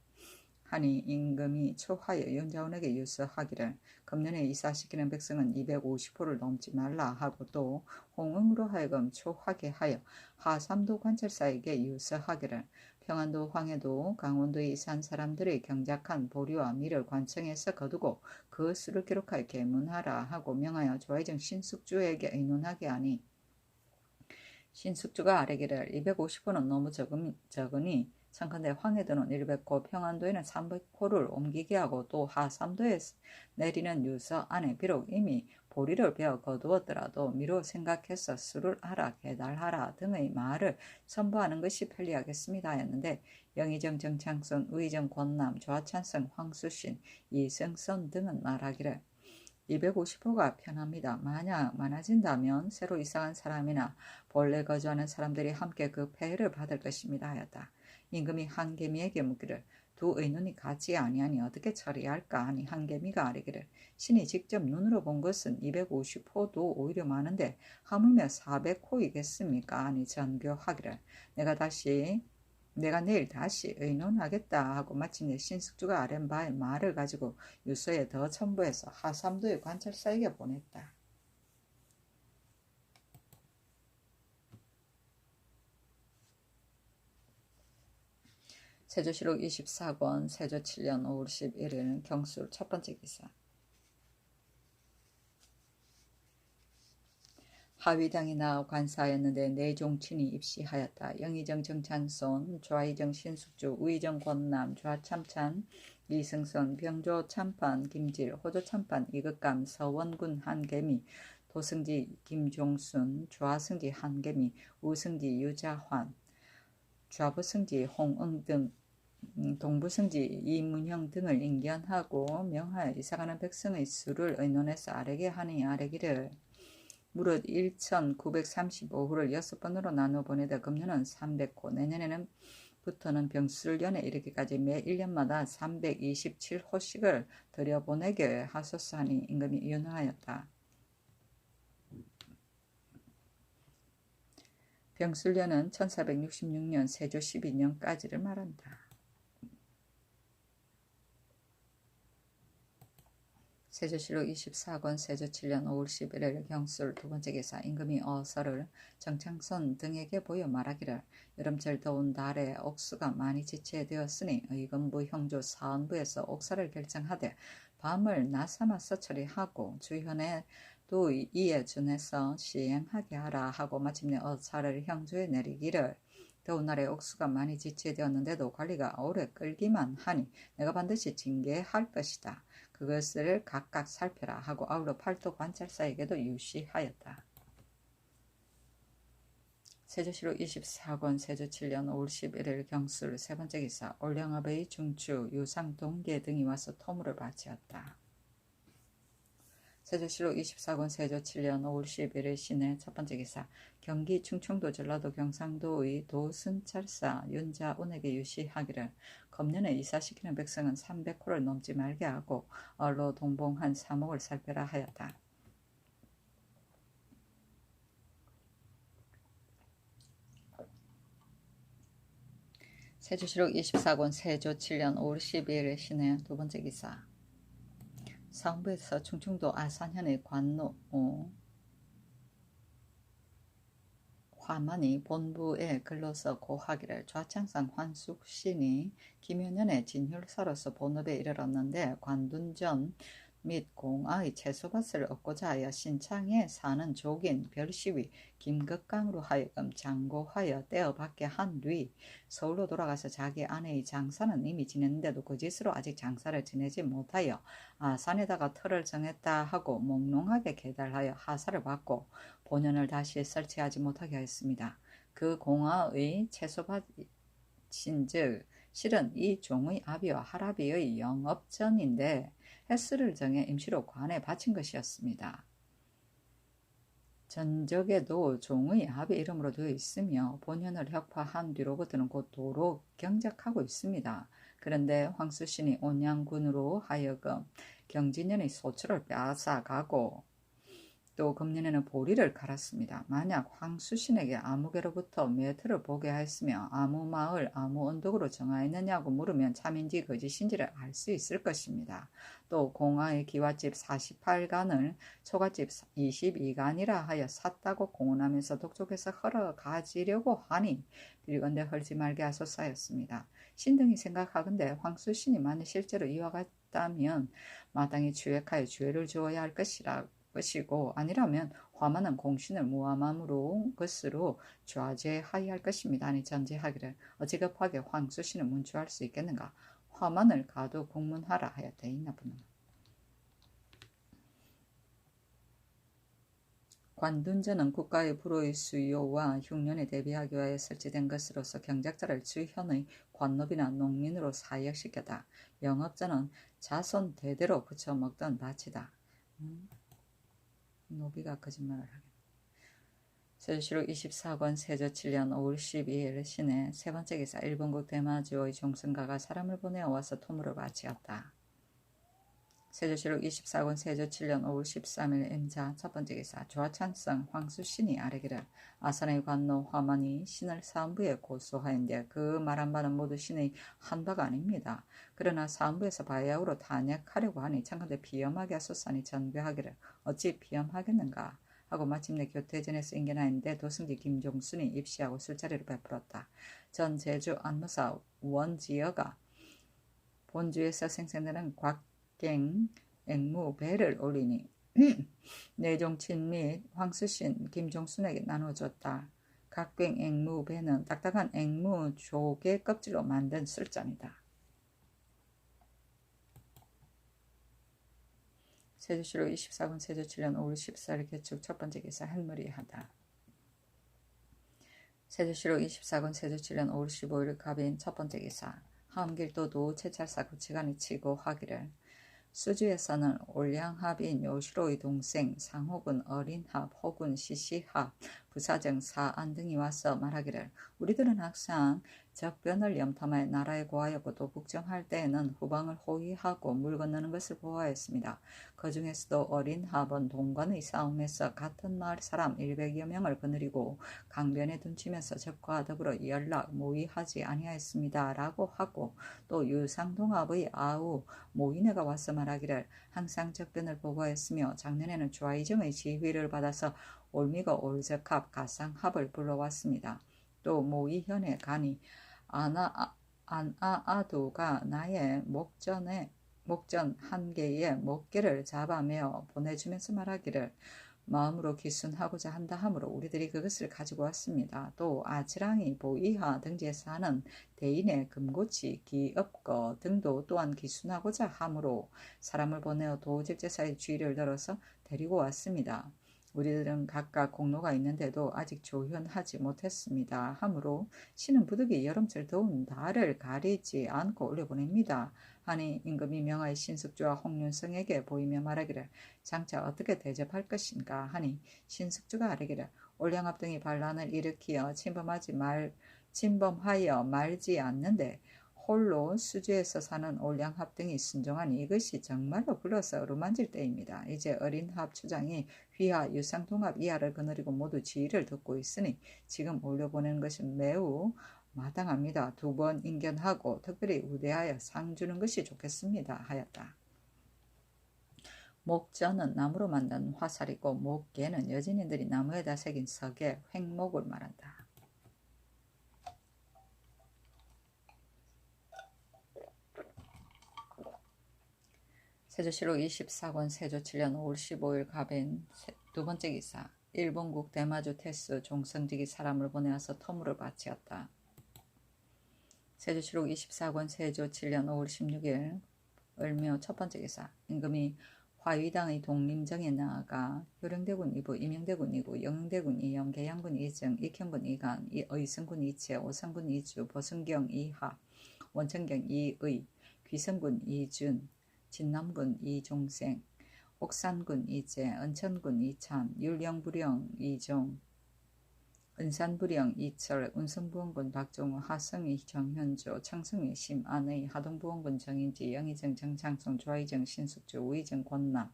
Speaker 1: 하니 임금이 초하여 윤자원에게 유서하기를 금년에 이사시키는 백성은 250호를 넘지 말라 하고 또 홍응으로 하여금 초하게 하여 하삼도 관찰사에게 유서하기를 평안도 황해도 강원도에 이사한 사람들의 경작한 보리와 밀을 관청에서 거두고 그 수를 기록하여 계문하라 하고 명하여 조혜정 신숙주에게 의논하게 하니 신숙주가 아뢰기를 250호는 너무 적으니 청컨대 황해도는 100호, 평안도에는 300호를 옮기게 하고 또 하삼도에 내리는 유서 안에 비록 이미 보리를 베어 거두었더라도 미로 생각해서 수를 하라, 계달하라 등의 말을 선보하는 것이 편리하겠습니다 했는데 영의정 정창선, 의정 권남, 좌찬성 황수신, 이승선 등은 말하기를 250호가 편합니다. 만약 많아진다면 새로 이사간 사람이나 본래 거주하는 사람들이 함께 그 폐해를 받을 것입니다 하였다. 임금이 한개미에게 묻기를 두 의논이 같지 아니하니 어떻게 처리할까 하니 한개미가 아뢰기를 신이 직접 눈으로 본 것은 250호도 오히려 많은데 하물며 400호이겠습니까 하니 전교하기를 내가 내일 다시 의논하겠다 하고 마침내 신숙주가 아랜 바의 말을 가지고 유서에 더 첨부해서 하삼도의 관찰사에게 보냈다. 세조실록 24권 세조 7년 5월 11일 경술 첫 번째 기사 하위당이 나아 관사하였는데 내종친이 입시하였다. 영의정 정찬손, 좌의정 신숙주, 우의정 권남, 좌참찬, 이승선, 병조 참판 김질, 호조 참판 이극감, 서원군 한개미, 도승지 김종순, 좌승지 한개미, 우승지 유자환, 좌부승지 홍응 등 동부승지 이문형 등을 인견하고 명하여 이사가는 백성의 수를 의논해서 아뢰게 하니 아뢰기를 무릇 1935호를 6번으로 나누어 보내다 금년은 300호, 내년에는 부터는 병술년에 이르기까지 매 1년마다 327호씩을 들여보내게 하소서 하니 임금이 윤하였다. 병술년은 1466년 세조 12년까지를 말한다. 세조실록 24권 세조 7년 5월 11일 경술 두 번째 기사 임금이 어서를 정창선 등에게 보여 말하기를 여름철 더운 달에 옥수가 많이 지체되었으니 의금부 형조 사헌부에서 옥사를 결정하되 밤을 낮삼아서 처리하고 주현에도 이에 준해서 시행하게 하라 하고 마침내 어사를 형조에 내리기를 더운 날에 옥수가 많이 지체되었는데도 관리가 오래 끌기만 하니 내가 반드시 징계할 것이다. 그것을 각각 살펴라 하고 아울러 팔도 관찰사에게도 유시하였다. 세조실록 24권 세조 7년 5월 11일 경술 세 번째 기사 올영업의 중추 유상 동계 등이 와서 토물을 바치었다. 세조실록 24권 세조 7년 5월 11일 시내 첫 번째 기사 경기 충청도 전라도 경상도의 도순찰사 윤자운에게 유시하기를 검년에 이사시키는 백성은 300호를 넘지 말게 하고 얼로 동봉한 사목을 살펴라 하였다. 세조실록 24권 세조 7년 5월 12일 신의 두 번째 기사. 사헌부에서 충청도 아산현의 관노 화만이 본부에 글로서 고하기를 좌창상 환숙신이 김효년의 진율사로서 본업에 이르렀는데 관둔전 및 공아의 채소밭을 얻고자 하여 신창에 사는 족인 별시위 김극강으로 하여금 장고하여 떼어받게 한 뒤 서울로 돌아가서 자기 아내의 장사는 이미 지냈는데도 그 짓으로 아직 장사를 지내지 못하여 아산에다가 터를 정했다 하고 몽롱하게 계달하여 하사를 받고 본연을 다시 설치하지 못하게 하였습니다. 그 공아의 채소밭인즉 실은 이 종의 아비와 할아비의 영업전인데 횟수를 정해 임시로 관에 바친 것이었습니다. 전적에도 종의 아비 이름으로 되어 있으며 본연을 혁파한 뒤로부터는 곧 도로 경작하고 있습니다. 그런데 황수신이 온양군으로 하여금 경진년의 소출을 빼앗아가고 또 금년에는 보리를 갈았습니다. 만약 황수신에게 아무개로부터 매트를 보게 하였으며 아무 마을 아무 언덕으로 정하였느냐고 물으면 참인지 거짓인지를 알 수 있을 것입니다. 또 공하의 기와집 48간을 초가집 22간이라 하여 샀다고 공언하면서 독촉해서 헐어가지려고 하니 빌건대 헐지 말게 하소서하였습니다. 신등이 생각하건대 황수신이 만일 실제로 이와 같다면 마땅히 추액하여 주애를 주어야 할 것이고 아니라면 화만은 공신을 무함함으로 것으로 좌제하여야 할 것입니다. 아니 전제하기를 어찌 급하게 황수신을 문추할 수 있겠는가. 화만을 가도 공문하라 하였다. 있나 보나. 관둔전은 국가의 불호의 수요와 흉년에 대비하기 위하여 설치된 것으로서 경작자를 주현의 관노비나 농민으로 사역시켰다. 영업자는 자손 대대로 부쳐 먹던 밭이다. 노비가 거짓말을 하겠네. 세조실록 24권 세조 7년 5월 12일 신의 세 번째 기사. 일본국 대마주의 종승가가 사람을 보내어 와서 토물을 바치었다. 세조실록 24권 세조 7년 5월 13일 임자 첫 번째 기사. 조화찬성 황수신이 아뢰기를 아산의 관노 화만이 신을 사헌부에 고소하였는데 그 말한 바는 모두 신의 한 바가 아닙니다. 그러나 사헌부에서 바야흐로 탄핵하려고 하니 청컨대 비엄하게 하소서하니 전교하기를 어찌 비엄하겠는가 하고 마침내 교태전에서 인견하였는데 도승지 김종순이 입시하고 술자리를 베풀었다. 전 제주 안무사 원지여가 본주에서 생생되는 곽갱 앵무 배를 올리니 내종친 및 황수신 김종순에게 나눠줬다. 곽갱 앵무 배는 딱딱한 앵무 조개 껍질로 만든 술잔이다. 세조실록 24권 세조 7년 5월 14일 개축 첫 번째 기사. 햇무리하다. 세조실록 24권 세조 7년 5월 15일 갑인 첫 번째 기사. 하엄길도 노 채찰사 구치관이 치고 하기를 수주에서는 올량합인 요시로의 동생 상호군 어린합 혹은 시시합 부사정 사안 등이 와서 말하기를 우리들은 항상 적변을 염탐하여 나라에 고하였고 또 북정할 때에는 후방을 호위하고 물 건너는 것을 보아했습니다. 그 중에서도 어린합은 동관의 싸움에서 같은 마을 사람 100여 명을 거느리고 강변에 둔치면서 적과 더불어 연락 모의하지 아니하였습니다. 라고 하고 또 유상동합의 아우 모인애가 와서 말하기를 항상 적변을 보고하였으며 작년에는 좌이정의 지휘를 받아서 올미거 올적합 가상합을 불러왔습니다. 또 모이현에 가니 안아아두가 나의 목전 한 개의 목계를 잡아매어 보내주면서 말하기를 마음으로 기순하고자 한다 하므로 우리들이 그것을 가지고 왔습니다. 또 아치랑이 보이하 등지에서 하는 대인의 금고치 기업거 등도 또한 기순하고자 하므로 사람을 보내어 도집제사의 주의를 들어서 데리고 왔습니다. 우리들은 각각 공로가 있는데도 아직 조현하지 못했습니다. 하므로 신은 부득이 여름철 더운 달을 가리지 않고 올려보냅니다. 하니 임금이 명하여 신숙주와 홍윤성에게 보이며 말하기를 장차 어떻게 대접할 것인가 하니 신숙주가 아뢰기를 올량합 등이 반란을 일으키어 침범하여 말지 않는데 홀로 수주에서 사는 올량합 등이 순종하니 이것이 정말로 불러서 어루만질 때입니다. 이제 어린 합 추장이 휘하 유상동합 이하를 거느리고 모두 지휘를 듣고 있으니 지금 올려보내는 것은 매우 마땅합니다. 2번 인견하고 특별히 우대하여 상 주는 것이 좋겠습니다. 하였다. 목전은 나무로 만든 화살이고 목개는 여진이들이 나무에다 새긴 석의 횡목을 말한다. 세조실록 24권 세조 7년 5월 15일 갑인 두 번째 기사. 일본국 대마주 테스 종성직이 사람을 보내어서 터무를 바치었다. 세조실록 24권 세조 7년 5월 16일 을묘 첫 번째 기사. 임금이 화의당의 독림정에 나아가 효령대군 2부, 임영대군 2구, 영영대군 2영, 계양군 2정, 익현군 2간, 의성군 2채, 오성군 2주, 보승경 2합, 원천경 2의, 귀성군 2준, 진남군 2종생, 옥산군 2제, 은천군 2참, 율령부령 2종, 은산부령 2철, 운성부원군 박종우, 하성위 정현조, 청성위 심안의, 하동부원군 정인지, 영의정 정창송, 조의정 신숙주, 우의정 권남,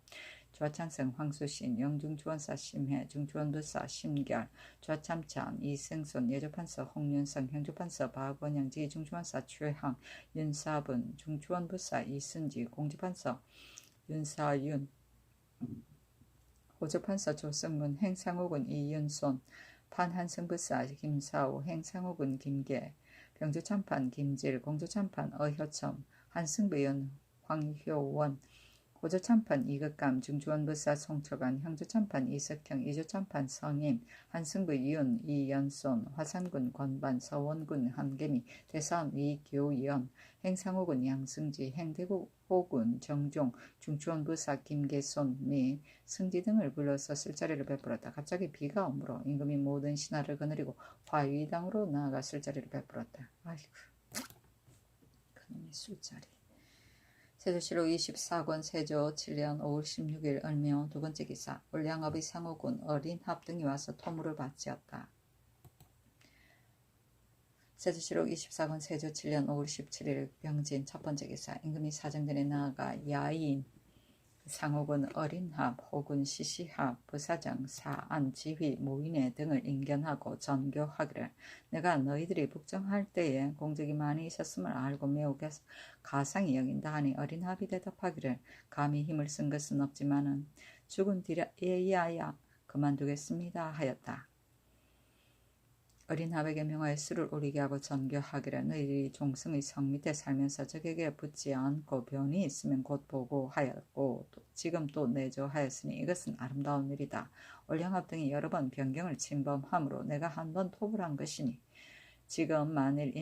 Speaker 1: 조찬성 황수신, 영중주원사 심해, 중주원부사 심결, 조참찬 이승손, 예조판서 홍윤성, 형조판서 박원영지, 중주원사 최항, 윤사분, 중주원부사 이순지, 공주판서 윤사윤, 호조판서 조성문, 행상호군 이윤손, 판한승부사 김사우, 행상호군 김계, 병조참판 김질, 공조참판 어효첨, 한승부연 황효원, 호조참판 이극감, 중주원부사 송초관, 형조참판 이석형, 이조참판 성임, 한승부 이윤 이연손, 화산군 권반, 서원군 한개미, 대사원 이교연, 행상호군 양승지, 행대호군 정종, 중주원부사 김계손 및 승지 등을 불러서 술자리를 베풀었다. 갑자기 비가 오므로 임금이 모든 신하를 거느리고 화의당으로 나아가 술자리를 베풀었다. 아이고, 그놈의 술자리. 세조실록 24권 세조 7년 5월 16일 을묘 두 번째 기사. 울량업의 상호군 어린합 등이 와서 토무를 바치었다. 세조실록 24권 세조 7년 5월 17일 병진 첫 번째 기사. 임금이 사정전에 나아가 야인 상호군 어린합, 호군 시시합, 부사장, 사안, 지휘, 모인회 등을 인견하고 전교하기를 내가 너희들이 북정할 때에 공적이 많이 있었음을 알고 매우 가상히 여긴다 하니 어린합이 대답하기를 감히 힘을 쓴 것은 없지만은 죽은 뒤에야 그만두겠습니다 하였다. 어린합에게 명하여 술을 우리게 하고 전교하기를 너희들이 종승의 성 밑에 살면서 적에게 붙지 않고 변이 있으면 곧 보고하였고 지금 또 내조하였으니 이것은 아름다운 일이다. 올량합 등이 여러 번 변경을 침범함으로 내가 한 번 토벌한 것이니 지금 만일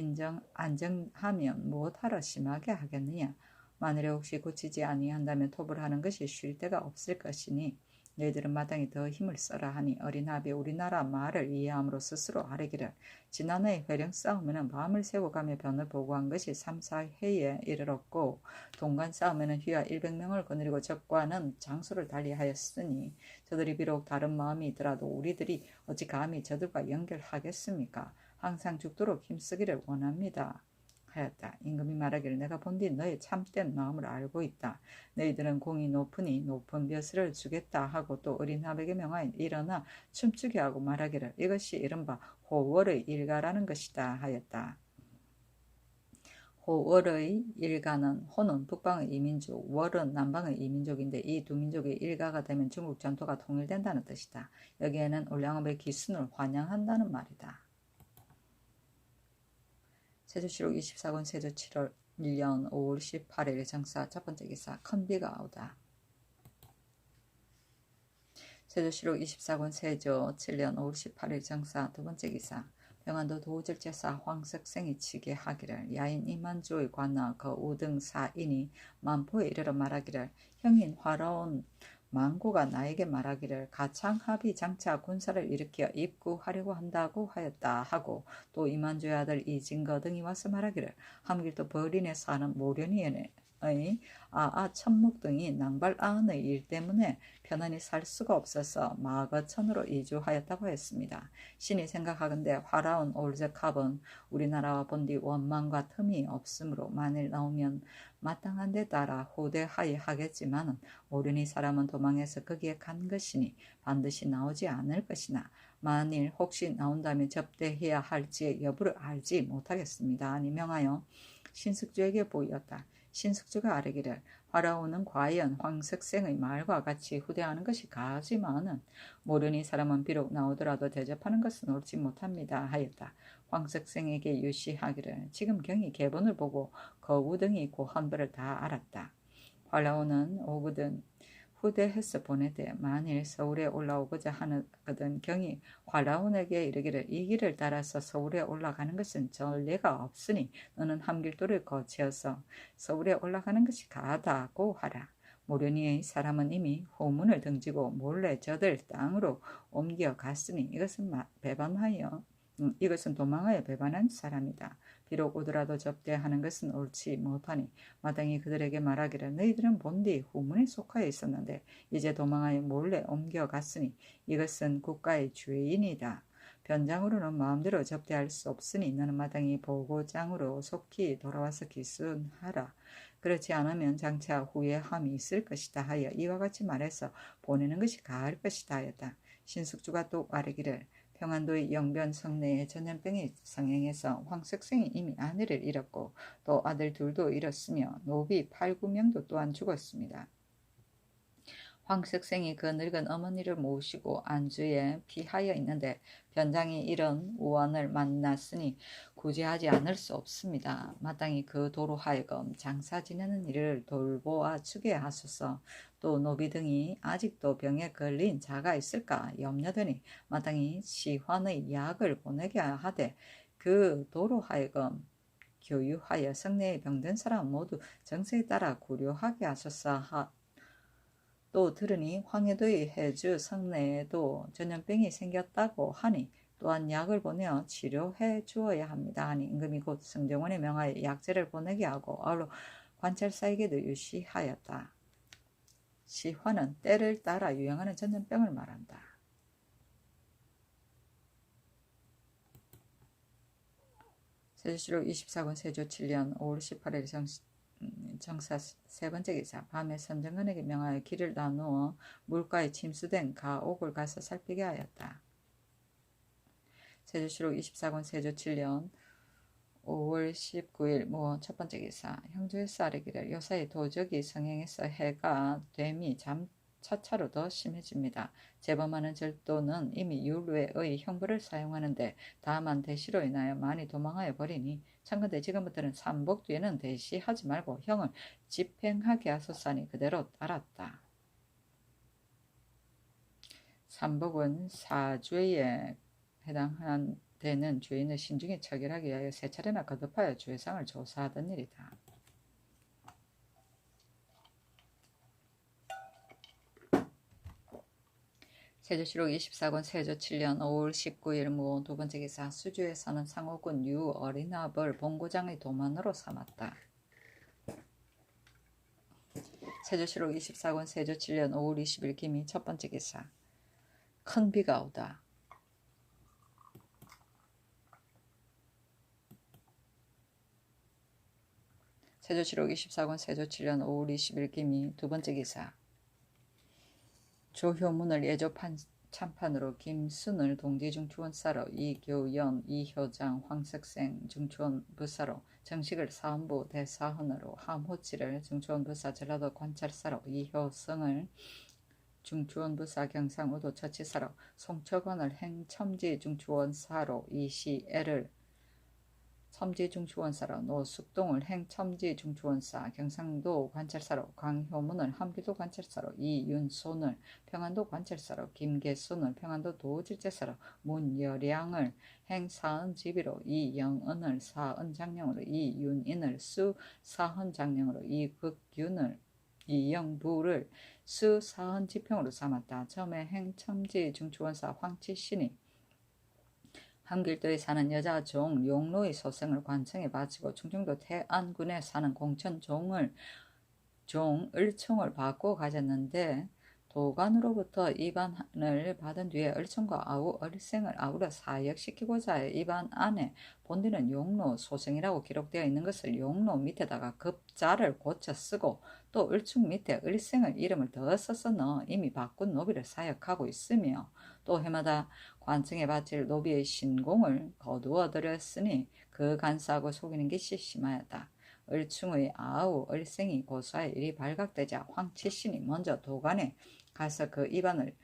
Speaker 1: 안정하면 무엇하러 심하게 하겠느냐. 만일에 혹시 고치지 아니한다면 토벌하는 것이 쉴 데가 없을 것이니 너희들은 마땅히 더 힘을 써라 하니 어린합이 우리나라 말을 이해함으로 스스로 아뢰기를 지난해 회령 싸움에는 밤을 새고 가며 변을 보고한 것이 3, 4회에 이르렀고 동간 싸움에는 휘하 100명을 거느리고 적과는 장소를 달리하였으니 저들이 비록 다른 마음이 있더라도 우리들이 어찌 감히 저들과 연결하겠습니까? 항상 죽도록 힘쓰기를 원합니다. 하였다. 임금이 말하기를 내가 본디 너의 참된 마음을 알고 있다. 너희들은 공이 높으니 높은 벼슬을 주겠다 하고 또 어린합에게 명하여 일어나 춤추게 하고 말하기를 이것이 이른바 호월의 일가라는 것이다 하였다. 호월의 일가는 호는 북방의 이민족, 월은 남방의 이민족인데 이 두 민족이 일가가 되면 중국 전토가 통일된다는 뜻이다. 여기에는 울량업의 기순을 환영한다는 말이다. 세조실록 24권 세조 7월 1년 5월 18일 정사 첫 번째 기사. 큰 비가 오다. 세조실록 24권 세조 7년 5월 18일 정사 두 번째 기사. 병안도 도절제사 황석생이 치게 하기를 야인 이만주의 관나 그 우등 사인이 만포에 이르러 말하기를 형인 화라온 망고가 나에게 말하기를 가창합이 장차 군사를 일으켜 입구하려고 한다고 하였다 하고 또 이만주의 아들 이진거 등이 와서 말하기를 함길도 벌인에 사는 모련이의 천목 등이 낭발아은의 일 때문에 편안히 살 수가 없어서 마거천으로 이주하였다고 했습니다. 신이 생각하건대 화라온 올적합은 우리나라와 본디 원망과 틈이 없으므로 만일 나오면 마땅한 데 따라 후대하여 하겠지만은 모련이 사람은 도망해서 거기에 간 것이니 반드시 나오지 않을 것이나 만일 혹시 나온다면 접대해야 할지의 여부를 알지 못하겠습니다. 아니 명하여 신숙주에게 보였다. 신숙주가 아뢰기를 화라오는 과연 황석생의 말과 같이 후대하는 것이 가하지만은 모르니 사람은 비록 나오더라도 대접하는 것은 옳지 못합니다 하였다. 황석생에게 유시하기를 지금 경이 계본을 보고 거구 등이 고한 벌을 다 알았다. 화라오는 오거든 후대해서 보내되 만일 서울에 올라오고자 하거든 경이 화라온에게 이르기를 이 길을 따라서 서울에 올라가는 것은 전례가 없으니 너는 함길도를 거치어서 서울에 올라가는 것이 가하다고 하라. 모르니의 사람은 이미 호문을 등지고 몰래 저들 땅으로 옮겨 갔으니 이것은 도망하여 배반한 사람이다. 비록 오더라도 접대하는 것은 옳지 못하니 마땅히 그들에게 말하기를 너희들은 본디 후문에 속하여 있었는데 이제 도망하여 몰래 옮겨갔으니 이것은 국가의 죄인이다. 변장으로는 마음대로 접대할 수 없으니 너는 마땅히 보고장으로 속히 돌아와서 기순하라. 그렇지 않으면 장차 후회함이 있을 것이다 하여 이와 같이 말해서 보내는 것이 가할 것이다 하였다. 신숙주가 또 아뢰기를 평안도의 영변 성내에 전염병이 성행해서 황석생이 이미 아내를 잃었고 또 아들 둘도 잃었으며 노비 8, 9명도 또한 죽었습니다. 황석생이 그 늙은 어머니를 모시고 안주에 피하여 있는데 변장이 이런 우환을 만났으니 구제하지 않을 수 없습니다. 마땅히 그 도로 하여금 장사 지내는 일을 돌보아 주게 하소서. 또 노비 등이 아직도 병에 걸린 자가 있을까 염려되니 마땅히 시환의 약을 보내게 하되 그 도로 하여금 교유하여 성내에 병든 사람 모두 정세에 따라 구려하게 하소서. 또 들으니 황해도의 해주 성내에도 전염병이 생겼다고 하니 또한 약을 보내어 치료해 주어야 합니다 하니 임금이 곧 성정원에 명하여 약재를 보내게 하고 아울러 관찰사에게도 유시하였다. 시화는 때를 따라 유행하는 전염병을 말한다. 세조실록 24권 세조 7년 5월 18일 정사 세 번째 기사 밤에 선정관에게 명하여 길을 나누어 물가에 침수된 가옥을 가서 살피게 하였다. 세조실록 24권 세조 7년 5월 19일 첫 번째 기사 형조에서 아뢰기를 요사이 도적이 성행해서 해가 됨이 차차로 더 심해집니다. 재범하는 절도는 이미 율외의 형벌을 사용하는데 다만 대시로 인하여 많이 도망하여 버리니 참건대 지금부터는 삼복 뒤에는 대시하지 말고 형을 집행하게 하소서니 그대로 따랐다. 삼복은 사죄에 해당하는 되는 죄인의 신중히 처결하기 위하여 세 차례나 거듭하여 죄상을 조사하던 일이다. 세조실록 24권 세조 7년 5월 19일 두 번째 기사 수주에 사는 상호군 유 어린아벌 본고장의 도만으로 삼았다. 세조실록 24권 세조 7년 5월 20일 김이 첫 번째 기사 큰 비가 오다. 세조실록 24권 세조 7년 5월 20일 김이 두 번째 기사 조효문을 예조 참판으로 김순을 동지중추원사로 이교연 이효장 황석생 중추원부사로 정식을 사헌부 대사헌으로 함호치를 중추원부사 전라도 관찰사로 이효성을 중추원부사 경상우도 처치사로 송철관을 행첨지 중추원사로 이시애를 첨지중추원사로 노숙동을 행첨지중추원사 경상도 관찰사로 광효문을 함기도 관찰사로 이윤손을 평안도 관찰사로 김계손을 평안도 도질제사로 문여량을 행사은지비로 이영은을 사은장령으로 이윤인을 수사헌장령으로 이극윤을 이영부를 수사헌지평으로 삼았다. 처음에 행첨지중추원사 황치신이 함길도에 사는 여자 종 용로의 소생을 관청에 바치고 충청도 태안군에 사는 공천 종 을총을 받고 가졌는데 도관으로부터 이반을 받은 뒤에 을총과 을생을 아우러 사역시키고자 해 이반 안에 본디는 용로 소생이라고 기록되어 있는 것을 용로 밑에다가 급자를 고쳐 쓰고 또 을충 밑에 을생을 이름을 더 써서 넣어 이미 바꾼 노비를 사역하고 있으며 또 해마다 관청에 바칠 노비의 신공을 거두어들였으니 그 간사하고 속이는 것이 심하였다. 을충의 아우 을생이 고사의 일이 발각되자 황치신이 먼저 도관에 가서 그 입안을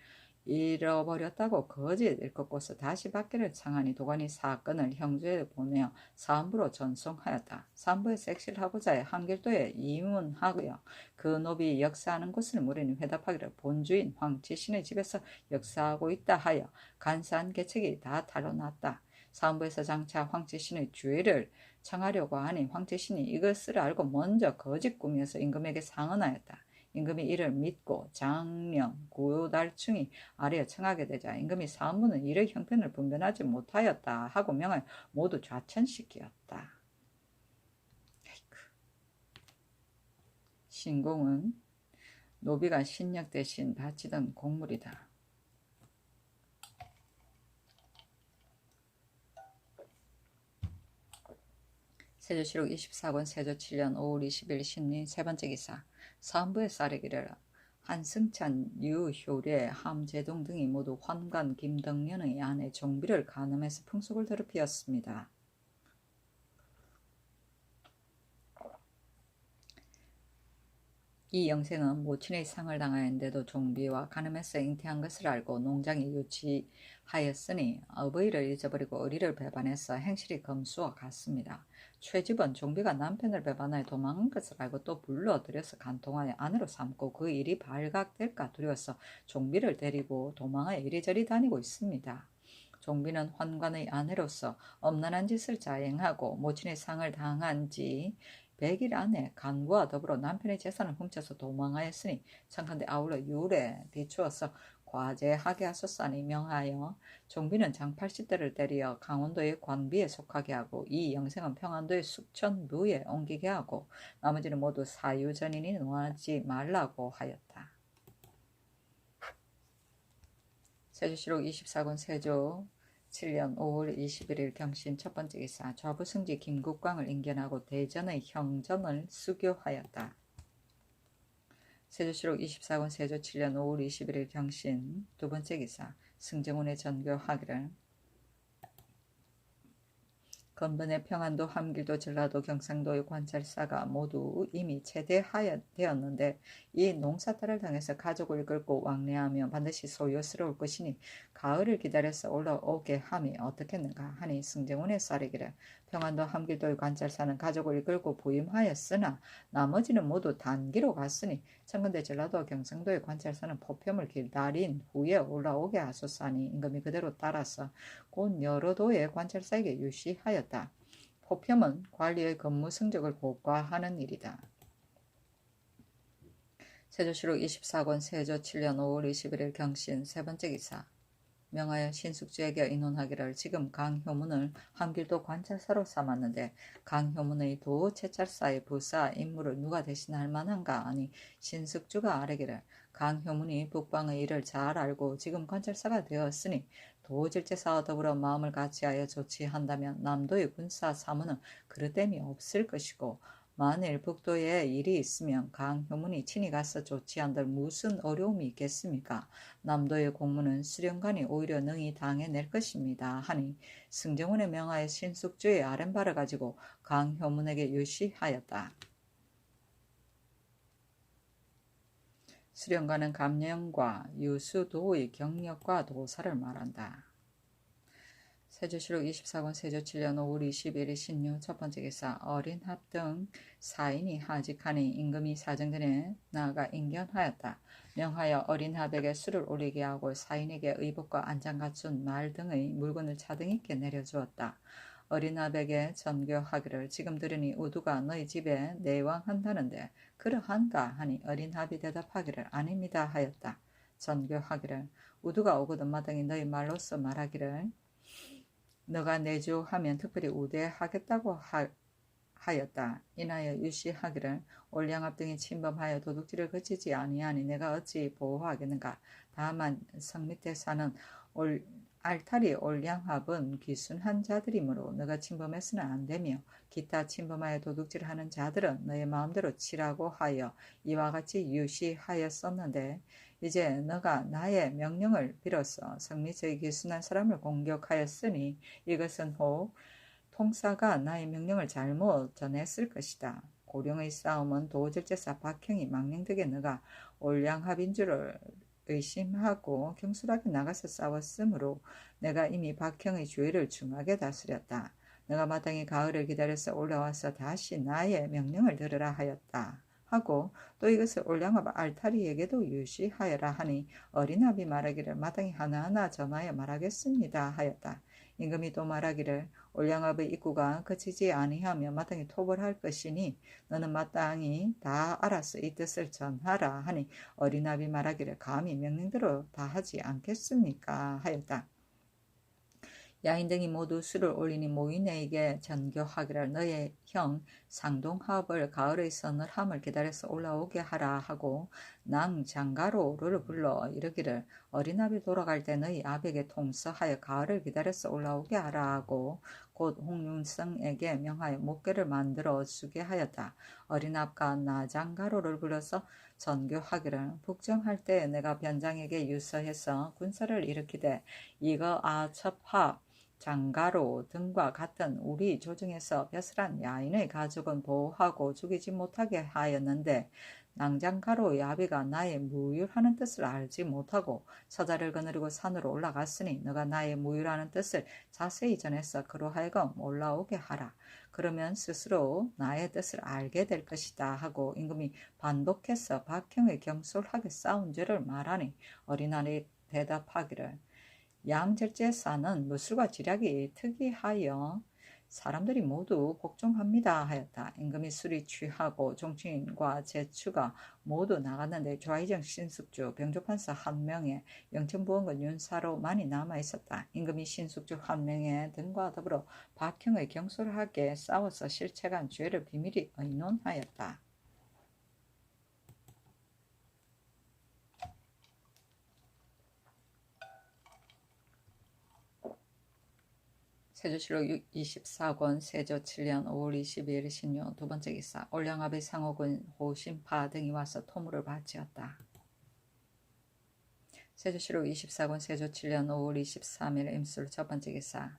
Speaker 1: 잃어버렸다고 거짓 일컫고서 다시 받기를 청하니 도관이 사건을 형주에 보내어 사헌부로 전송하였다. 사헌부에 색시를 하고자 한길도에 이문하고요. 그 노비 역사하는 곳을 물으니 회답하기를 본주인 황치신의 집에서 역사하고 있다 하여 간사한 계책이 다 탈로났다. 사헌부에서 장차 황치신의 주의를 청하려고 하니 황치신이 이것을 알고 먼저 거짓 꾸며서 임금에게 상언하였다. 임금이 이를 믿고 장령, 구달충이 아래에 청하게 되자 임금이 사헌부는 이의 형편을 분별하지 못하였다 하고 명하여 모두 좌천시키었다. 신공은 노비가 신력 대신 바치던 곡물이다. 세조실록 24권 세조 7년 5월 20일 신린 세 번째 기사. 사헌부에 싸르기를 한승찬, 유효례, 함재동 등이 모두 환관 김덕년의 아내 종비를 간음해서 풍속을 더럽히었습니다. 이 영생은 모친의 상을 당하였는데도 종비와 간음해서 잉태한 것을 알고 농장에 유치하였으니 어버이를 잊어버리고 어리를 배반해서 행실이 검수와 같습니다. 최집은 종비가 남편을 배반하여 도망한 것을 알고 또 불러들여서 간통하여 아내로 삼고 그 일이 발각될까 두려워서 종비를 데리고 도망하여 이리저리 다니고 있습니다. 종비는 환관의 아내로서 엄난한 짓을 자행하고 모친의 상을 당한 지 100일 안에 간부와 더불어 남편의 재산을 훔쳐서 도망하였으니 청컨대 아울러 유례 비추어서 과제하게 하소서니 명하여 종비는 장 80대를 때리어 강원도의 관비에 속하게 하고 이 영생은 평안도의 숙천부에 옮기게 하고 나머지는 모두 사유전인이 노하지 말라고 하였다. 세조실록 24권 세조 7년 5월 21일 경신 첫 번째 기사. 좌부승지 김국광을 인견하고 대전의 형전을 수교하였다. 세조실록 24권 세조 7년 5월 21일 경신 두 번째 기사. 승정원의 전교하기를 건번의 평안도, 함길도, 전라도, 경상도의 관찰사가 모두 이미 체대하였는데 이 농사탈을 당해서 가족을 끌고 왕래하며 반드시 소요스러울 것이니 가을을 기다려서 올라오게 함이 어떻겠는가 하니 승정원의 쌀이기를 평안도, 함길도의 관찰사는 가족을 끌고 부임하였으나 나머지는 모두 단기로 갔으니 청건대, 전라도, 경상도의 관찰사는 포평을 기다린 후에 올라오게 하소서하니 임금이 그대로 따라서 곧 여러 도의 관찰사에게 유시하였다. 포평은 관리의 근무 성적을 고과하는 일이다. 세조실록 24권 세조 7년 5월 21일 경신 세 번째 기사. 명하여 신숙주에게 의논하기를 지금 강효문을 함길도 관찰사로 삼았는데 강효문의 도 채찰사의 부사 임무를 누가 대신할 만한가 하니 신숙주가 아뢰기를 강효문이 북방의 일을 잘 알고 지금 관찰사가 되었으니 도질제사와 더불어 마음을 같이하여 조치한다면 남도의 군사 사무는 그릇됨이 없을 것이고 만일 북도에 일이 있으면 강효문이 친히 가서 조치한들 무슨 어려움이 있겠습니까? 남도의 공무는 수령관이 오히려 능히 당해낼 것입니다. 하니 승정원의 명하에 신숙주의 아랫발을 가지고 강효문에게 유시하였다. 수령관은 감령과 유수도의 경력과 도사를 말한다. 세조실록 24권 세조 7년 5월 21일 신유 첫 번째 기사. 어린 합 등 4인이 하직하니 임금이 사정전에 나아가 인견하였다. 명하여 어린 합에게 술을 올리게 하고 4인에게 의복과 안장 갖춘 말 등의 물건을 차등 있게 내려주었다. 어린 합에게 전교하기를 지금 들으니 우두가 너희 집에 내왕한다는데 그러한가 하니 어린 합이 대답하기를 아닙니다 하였다. 전교하기를 우두가 오거든 마땅히 너희 말로써 말하기를 너가 내주하면 특별히 우대하겠다고 하였다. 인하여 유시하기를 올량합 등이 침범하여 도둑질을 그치지 아니하니 내가 어찌 보호하겠는가. 다만 성 밑에 사는 알타리 올량합은 귀순한 자들이므로 너가 침범해서는 안되며 기타 침범하여 도둑질하는 자들은 너의 마음대로 치라고 하여 이와 같이 유시하였었는데 이제 너가 나의 명령을 빌어서 성미저의 기순한 사람을 공격하였으니 이것은 혹 통사가 나의 명령을 잘못 전했을 것이다. 고령의 싸움은 도질제사 박형이 망령되게 너가 올량합인 줄을 의심하고 경솔하게 나가서 싸웠으므로 내가 이미 박형의 주의를 중하게 다스렸다. 내가 마땅히 가을을 기다려서 올라와서 다시 나의 명령을 들으라 하였다. 하고 또 이것을 올량합 알타리에게도 유시하여라 하니 어린아비 말하기를 마땅히 하나하나 전하여 말하겠습니다 하였다. 임금이 또 말하기를 올량합의 입구가 그치지 아니하며 마땅히 토벌할 것이니 너는 마땅히 다 알아서 이 뜻을 전하라 하니 어린아비 말하기를 감히 명령대로 다 하지 않겠습니까 하였다. 야인 등이 모두 술을 올리니 모인에게 전교하기를 너의 형 상동합을 가을의 서늘함을 기다려서 올라오게 하라 하고 낭장가로를 불러 이르기를 어린아비 돌아갈 때 너희 아베에게 통서하여 가을을 기다려서 올라오게 하라 하고 곧 홍윤성에게 명하여 목궤를 만들어 주게 하였다. 어린아비가 나장가로를 불러서 전교하기를 북정할 때 내가 변장에게 유서해서 군사를 일으키되 이거 아첩하 장가로 등과 같은 우리 조중에서 벼슬한 야인의 가족은 보호하고 죽이지 못하게 하였는데 낭장가로 야비가 나의 무율하는 뜻을 알지 못하고 서자를 거느리고 산으로 올라갔으니 너가 나의 무율하는 뜻을 자세히 전해서 그로 하여금 올라오게 하라. 그러면 스스로 나의 뜻을 알게 될 것이다 하고 임금이 반복해서 박형의 경솔하게 싸운 죄를 말하니 어린아이 대답하기를 양절제사는 무술과 지략이 특이하여 사람들이 모두 복종합니다 하였다. 임금이 술이 취하고 종친과 제추가 모두 나갔는데 좌의정 신숙주, 병조판사 한 명에 영천부원군 윤사로만이 남아있었다. 임금이 신숙주 한 명에 등과 더불어 박형의 경솔하게 싸워서 실체간 죄를 비밀히 의논하였다. 세조실록 24권 세조 7년 5월 22일 신유 두 번째 기사 올량아비 상호군 호신파 등이 와서 토물을 바치었다. 세조실록 24권 세조 7년 5월 23일 임술 첫 번째 기사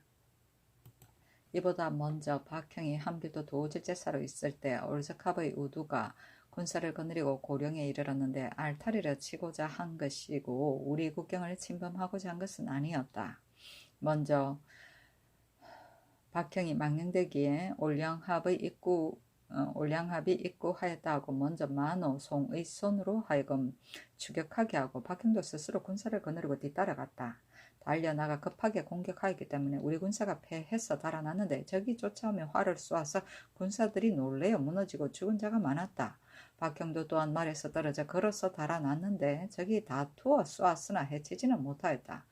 Speaker 1: 이보다 먼저 박형이 한필도 도질제사로 있을 때 올석합의 우두가 군사를 거느리고 고령에 이르렀는데 알타리를 치고자 한 것이고 우리 국경을 침범하고자 한 것은 아니었다. 먼저 박형이 망령되기에 올량합이 입구하였다 하고 먼저 만호 송의 손으로 하여금 추격하게 하고 박형도 스스로 군사를 거느리고 뒤따라갔다. 달려나가 급하게 공격하였기 때문에 우리 군사가 패해서 달아났는데 적이 쫓아오며 활을 쏘아서 군사들이 놀래어 무너지고 죽은 자가 많았다. 박형도 또한 말에서 떨어져 걸어서 달아났는데 적이 다투어 쏘았으나 해치지는 못하였다.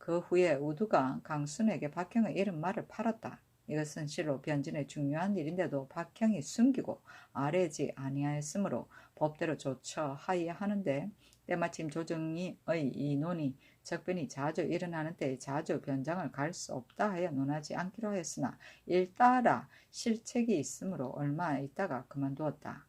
Speaker 1: 그 후에 우두가 강순에게 박형의 이런 말을 팔았다. 이것은 실로 변진의 중요한 일인데도 박형이 숨기고 아뢰지 아니하였으므로 법대로 조처하여야 하는데 때마침 조정의 이논이 적변이 자주 일어나는 때에 자주 변장을 갈 수 없다 하여 논하지 않기로 하였으나 일따라 실책이 있으므로 얼마 있다가 그만두었다.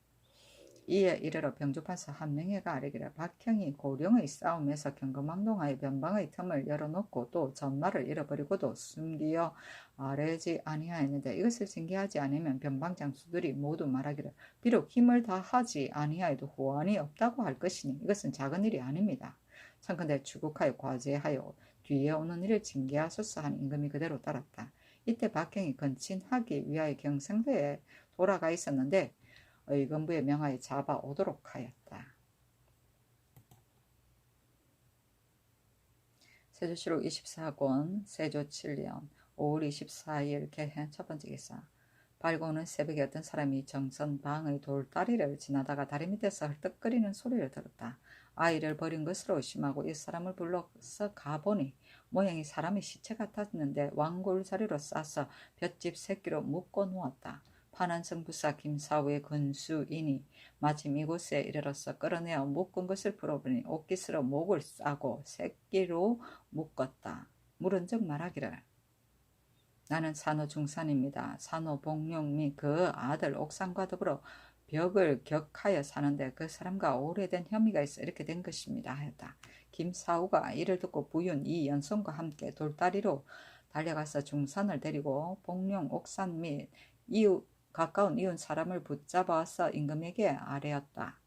Speaker 1: 이에 이르러 병조판사 한 명에가 아뢰기를 박형이 고령의 싸움에서 경거망동하여 변방의 틈을 열어놓고 또 전말을 잃어버리고도 숨기어 아뢰지 아니하였는데 이것을 징계하지 않으면 변방장수들이 모두 말하기를 비록 힘을 다하지 아니하여도 후환이 없다고 할 것이니 이것은 작은 일이 아닙니다. 청컨대 추국하여 과제하여 뒤에 오는 일을 징계하소서 한 임금이 그대로 따랐다. 이때 박형이 건친하기 위하여 경상도에 돌아가 있었는데 의금부의 명하에 잡아오도록 하였다. 세조실록 24권 세조 7년 5월 24일 개해 첫 번째 기사 밝고는 새벽에 어떤 사람이 정선방의 돌다리를 지나다가 다리 밑에서 헐떡거리는 소리를 들었다. 아이를 버린 것으로 의심하고 이 사람을 불러서 가보니 모양이 사람의 시체 같았는데 왕골자리로 싸서 볏짚 새끼로 묶어 놓았다. 파난성 부사 김사우의 근수이니 마침 이곳에 이르러서 끌어내어 묶은 것을 풀어보니 옷깃으로 목을 싸고 새끼로 묶었다. 물은즉 말하기를 나는 산호 중산입니다. 산호 복룡 및 그 아들 옥상과 더불어 벽을 격하여 사는데 그 사람과 오래된 혐의가 있어 이렇게 된 것입니다 하였다. 김사우가 이를 듣고 부윤 이연손과 함께 돌다리로 달려가서 중산을 데리고 복룡 옥산 및 가까운 이웃 사람을 붙잡아서 임금에게 아뢰었다.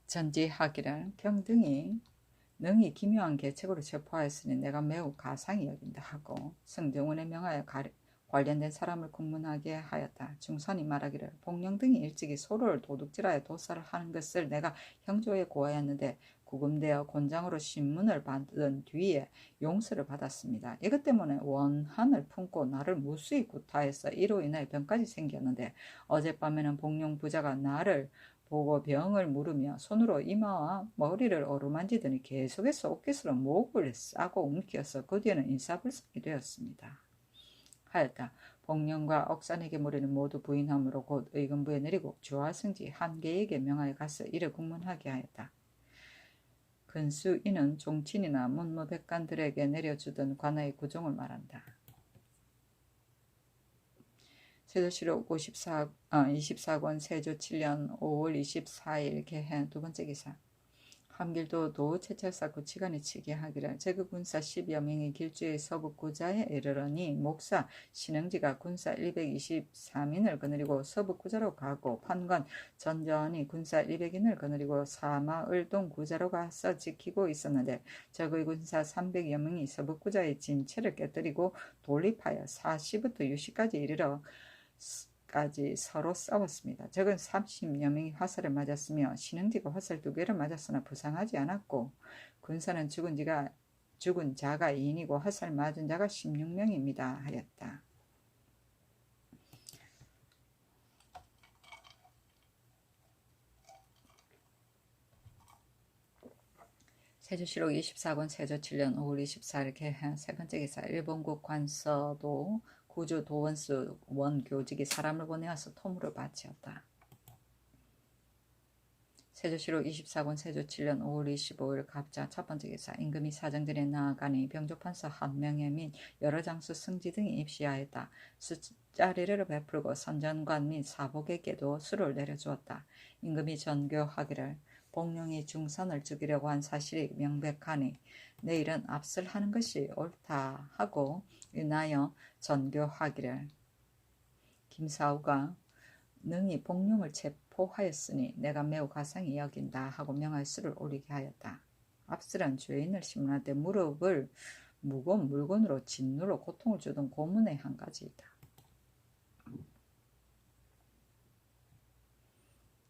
Speaker 1: 전지하기를 경등이 능히 기묘한 계책으로 체포하였으니 내가 매우 가상히 여긴다 하고 승정원에 명하여 관련된 사람을 국문하게 하였다. 중선이 말하기를 복령 등이 일찍이 소를 도둑질하여 도살을 하는 것을 내가 형조에 고하였는데 구금되어 곤장으로 신문을 받은 뒤에 용서를 받았습니다. 이것 때문에 원한을 품고 나를 무수히 구타해서 이로 인하여 병까지 생겼는데 어젯밤에는 복령 부자가 나를 보고 병을 물으며 손으로 이마와 머리를 어루만지더니 계속해서 옷깃으로 목을 싸고 움켜서 그 뒤에는 인사불성이 되었습니다. 하였다. 복령과 옥산에게 무리는 모두 부인함으로 곧 의금부에 내리고 주하승지 한계에게 명하여 가서 이를 국문하게 하였다. 근수 이는 종친이나 문무백관들에게 내려주던 관아의 구종을 말한다. 세조실록 24권 세조 7년 5월 24일 개해 두 번째 기사. 함길도 도체찰사 구치관이 치게하기를 제그 군사 10여 명이 길주의 서북구자에 이르러니 목사 신흥지가 군사 123인을 거느리고 서북구자로 가고 판관 전전이 군사 100인을 거느리고 사마을동 구자로 가서 지키고 있었는데 적의 군사 300여 명이 서북구자의 진체를 깨뜨리고 돌립하여 40부터 60까지 이르러 까지 서로 싸웠습니다. 적은 30여 명이 화살을 맞았으며 신흥지가 화살 2개를 맞았으나 부상하지 않았고 군사는 죽은 자가 2인이고 화살 맞은 자가 16명입니다 하였다. 세조실록 24권 세조 7년 5월 24일 개해 세 번째 기사. 일본국 관서도 구주 도원수 원교직이 사람을 보내어서 토물을 바치었다. 세조실록 24권 세조 7년 5월 25일 갑자 첫 번째 기사. 임금이 사정들에 나아가니 병조판서 한 명에 및 여러 장수 승지 등이 입시하였다. 술자리를 베풀고 선전관 및 사복에게도 술을 내려주었다. 임금이 전교하기를 복령이 중선을 죽이려고 한 사실이 명백하니 내일은 압술 하는 것이 옳다 하고 인하여 전교하기를 김사우가 능히 복령을 체포하였으니 내가 매우 가상히 여긴다 하고 명하여 술을 올리게 하였다. 압술은 죄인을 심문할 때 무릎을 무거운 물건으로 진누로 고통을 주던 고문의 한 가지이다.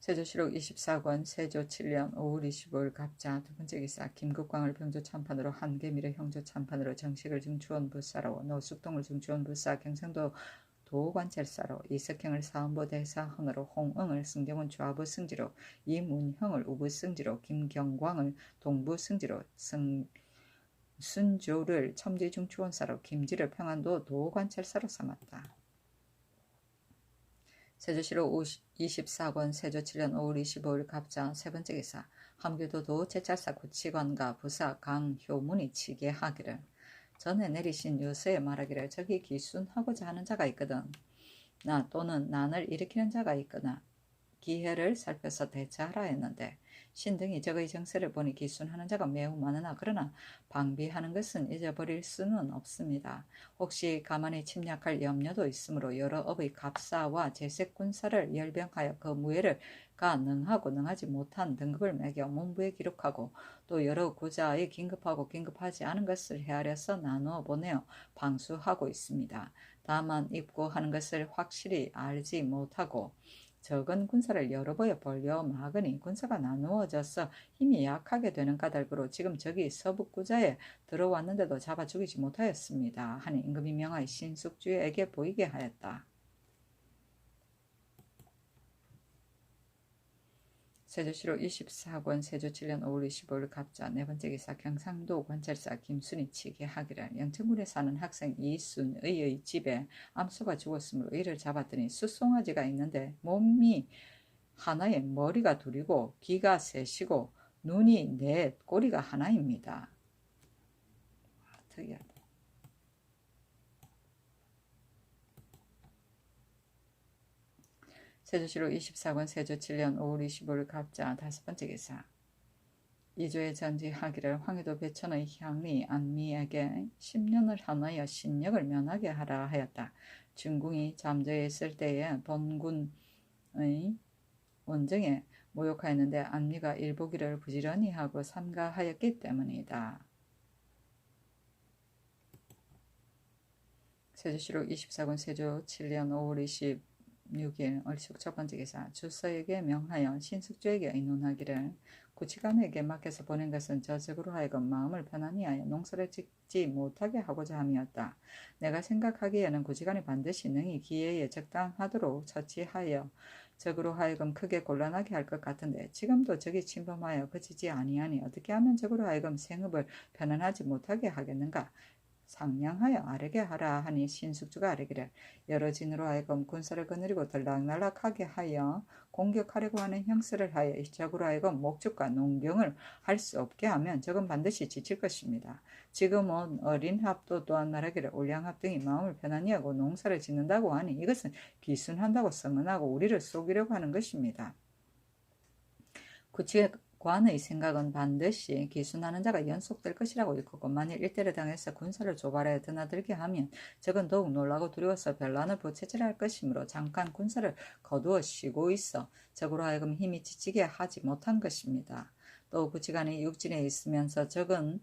Speaker 1: 세조실록 24권 세조 7년 5월 25일 갑자 두 번째 기사. 김국광을 병조 참판으로 한계미를 형조 참판으로 정식을 중추원 부사로 노숙동을 중추원 부사 경상도 도관찰사로 이석형을 사헌부 대사헌으로 홍응을 승경은 좌부 승지로 이문형을 우부 승지로 김경광을 동부 승지로 순조를 첨지 중추원사로 김지를 평안도 도관찰사로 삼았다. 세조실록 24권 세조 7년 5월 25일 갑자 세 번째 기사. 함교도 도체찰사 구치관과 부사 강효문이 치게하기를 전에 내리신 유서에 말하기를 저기 기순하고자 하는 자가 있거든. 나 또는 난을 일으키는 자가 있거나 기회를 살펴서 대처하라 했는데 신등이 적의 정세를 보니 기순하는 자가 매우 많으나 그러나 방비하는 것은 잊어버릴 수는 없습니다. 혹시 가만히 침략할 염려도 있으므로 여러 업의 갑사와 제색군사를 열병하여 그 무예를 능하고 능하지 못한 등급을 매겨 문부에 기록하고 또 여러 구자의 긴급하고 긴급하지 않은 것을 헤아려서 나누어 보내어 방수하고 있습니다. 다만 입고하는 것을 확실히 알지 못하고 적은 군사를 여러 보에 벌려 막으니 군사가 나누어져서 힘이 약하게 되는 까닭으로 지금 적이 서북구자에 들어왔는데도 잡아 죽이지 못하였습니다. 하니 임금이 명하여 신숙주에게 보이게 하였다. 세조실록 24권 세조 7년 5월 25일 갑자 네 번째 기사. 경상도 관찰사 김순이 치게하기를 영천군에 사는 학생 이순의의 집에 암소가 죽었으므로 이를 잡았더니 숫송아지가 있는데 몸이 하나에 머리가 둘이고 귀가 셋이고 눈이 넷 꼬리가 하나입니다. 특이하다. 세조실록 24권 세조 7년 5월 25일 갑자 5번째 기사. 이조의 전지하기를 황해도 배천의 향리 안미에게 10년을 하나여 신역을 면하게 하라 하였다. 중궁이 잠재해 있을 때에 본군의 원정에 모욕하였는데 안미가 일보기를 부지런히 하고 삼가하였기 때문이다. 세조실록 24권 세조 7년 5월 26일 얼추 첫 번째 기사. 주서에게 명하여 신숙주에게 의논하기를 구치관에게 맡겨서 보낸 것은 저적으로 하여금 마음을 편안히 하여 농사를 짓지 못하게 하고자 함이었다. 내가 생각하기에는 구치관이 반드시 능히 기회에 적당하도록 처치하여 적으로 하여금 크게 곤란하게 할 것 같은데 지금도 적이 침범하여 그치지 아니하니 어떻게 하면 적으로 하여금 생업을 편안하지 못하게 하겠는가. 상냥하여 아뢰게 하라 하니 신숙주가 아뢰기를 여러 진으로 하여금 군사를 거느리고 들락날락하게 하여 공격하려고 하는 형세를 하여 적으로 하여금 목축과 농경을 할 수 없게 하면 적은 반드시 지칠 것입니다. 지금은 어린 합도 또한 말하기를 올량합 등이 마음을 편안히 하고 농사를 짓는다고 하니 이것은 귀순한다고 선언하고 우리를 속이려고 하는 것입니다. 구치관의 생각은 반드시 기순하는 자가 연속될 것이라고 일컫고 만일 일대를 당해서 군사를 조발하여 드나들게 하면 적은 더욱 놀라고 두려워서 변란을 부채질할 것이므로 잠깐 군사를 거두어 쉬고 있어 적으로 하여금 힘이 지치게 하지 못한 것입니다. 또 구치관이 육진에 있으면서 적은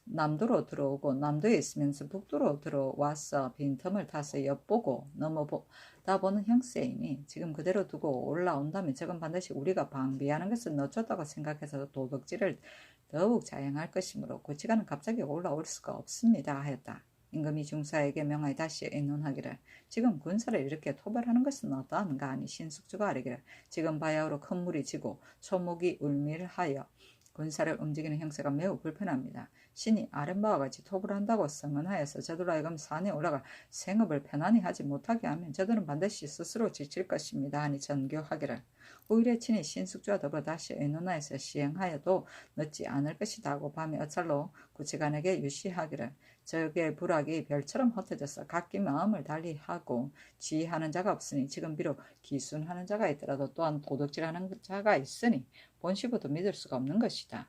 Speaker 1: 남도로 들어오고 남도에 있으면서 북도로 들어와서 빈틈을 타서 엿보고 넘어다보는 형세이니 지금 그대로 두고 올라온다면 적은 반드시 우리가 방비하는 것을 늦췄다고 생각해서 도덕질을 더욱 자행할 것이므로 구치관은 갑자기 올라올 수가 없습니다 하였다. 임금이 중사에게 명하여 다시 의논하기를 지금 군사를 이렇게 토벌하는 것은 어떠한가 하니 신숙주가 아뢰기를 지금 바야흐로 큰 물이 지고 초목이 울밀하여 군사를 움직이는 형세가 매우 불편합니다. 신이 아랫바와 같이 토벌한다고 선언하여서 저들로 하여금 산에 올라가 생업을 편안히 하지 못하게 하면 저들은 반드시 스스로 지칠 것입니다 하니 전교하기를 후일에 친히 신숙주와 더불어 다시 의논하여서 시행하여도 늦지 않을 것이다 하고 밤에 어찰로 구치관에게 유시하기를 적의 부락이 별처럼 흩어져서 각기 마음을 달리하고 지휘하는 자가 없으니 지금 비록 기순하는 자가 있더라도 또한 도덕질하는 자가 있으니 본시부터 믿을 수가 없는 것이다.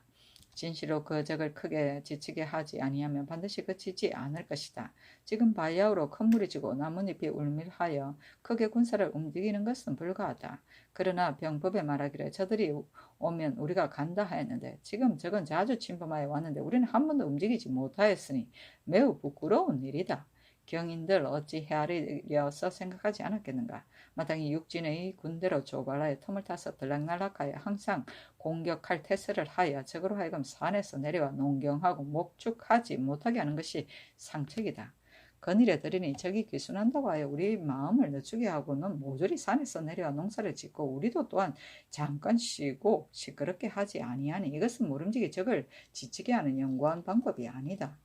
Speaker 1: 진실로 그 적을 크게 지치게 하지 아니하면 반드시 그치지 않을 것이다. 지금 바야흐로 큰 물이 지고 나뭇잎이 울밀하여 크게 군사를 움직이는 것은 불가하다. 그러나 병법에 말하기를 저들이 오면 우리가 간다 하였는데 지금 적은 자주 침범하여 왔는데 우리는 한 번도 움직이지 못하였으니 매우 부끄러운 일이다. 경인들 어찌 헤아리려서 생각하지 않았겠는가. 마땅히 육진의 군대로 조발하여 틈을 타서 들락날락하여 항상 공격할 태세를 하여 적으로 하여금 산에서 내려와 농경하고 목축하지 못하게 하는 것이 상책이다. 건일에 들으니 적이 귀순한다고 하여 우리 마음을 늦추게 하고는 모조리 산에서 내려와 농사를 짓고 우리도 또한 잠깐 쉬고 시끄럽게 하지 아니하니 이것은 모름지기 적을 지치게 하는 연구한 방법이 아니다.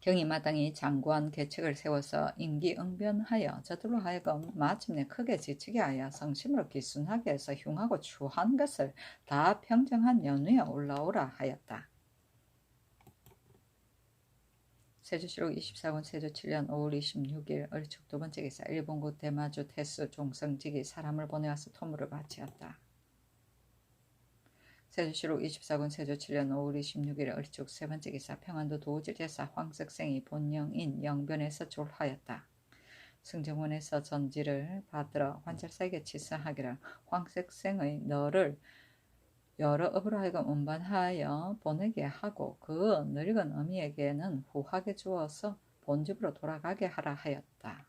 Speaker 1: 경이 마땅히 장구한 계책을 세워서 임기응변하여 저들로 하여금 마침내 크게 지치게 하여 성심으로 기순하게 해서 흉하고 추한 것을 다 평정한 연후에 올라오라 하였다. 세조실록 24권 세조 7년 5월 26일 얼축 두 번째 기사. 일본국 대마주 태수 종성직이 사람을 보내와서 토물을 바치었다. 세조실록 24권 세조 7년 5월 26일 얼축 세 번째 기사. 평안도 도질제사 황석생이 본령인 영변에서 졸하였다. 승정원에서 전지를 받들어 환찰사에게 치사하기를 황석생의 너를 여러 업으로 하여금 운반하여 보내게 하고 그 늙은 어미에게는 후하게 주어서 본집으로 돌아가게 하라 하였다.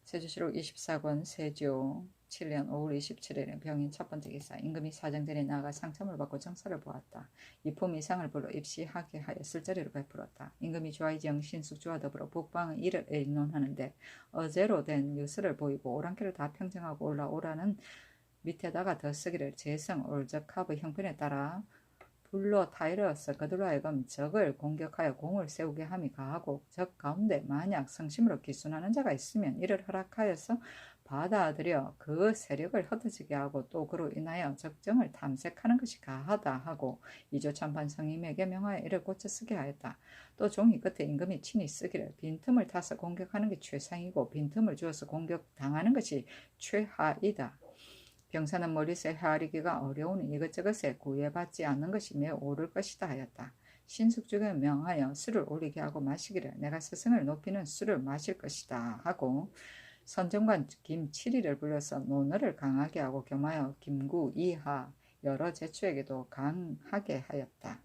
Speaker 1: 세조실록 24권 세조 7년 5월 27일 병인 첫 번째 기사. 임금이 사정전에 나아가 상참을 받고 정사를 보았다. 이품 이상을 불러 입시하게 하여 술자리를 베풀었다. 임금이 좌의정 신숙주와 더불어 북방의 일을 의논하는데 어제로 된 유서를 보이고 오랑캐를 다 평정하고 올라오라는 밑에다가 더 쓰기를 재성 올적합의 형편에 따라 불로 타이르어서 그들로 하여금 적을 공격하여 공을 세우게 함이 가하고 적 가운데 만약 성심으로 기순하는 자가 있으면 이를 허락하여서 받아들여 그 세력을 흩어지게 하고 또 그로 인하여 적정을 탐색하는 것이 가하다 하고 이조찬판 성임에게 명하여 이를 고쳐 쓰게 하였다. 또 종이 끝에 임금이 친히 쓰기를 빈틈을 타서 공격하는 게 최상이고 빈틈을 주어서 공격당하는 것이 최하이다. 병사는 머릿에 헤아리기가 어려우니 이것저것에 구애받지 않는 것이 매우 옳을 것이다 하였다. 신숙주에 명하여 술을 올리게 하고 마시기를 내가 스승을 높이는 술을 마실 것이다 하고 선정관 김칠이를 불러서 논어를 강하게 하고 겸하여 김구, 이하 여러 제추에게도 강하게 하였다.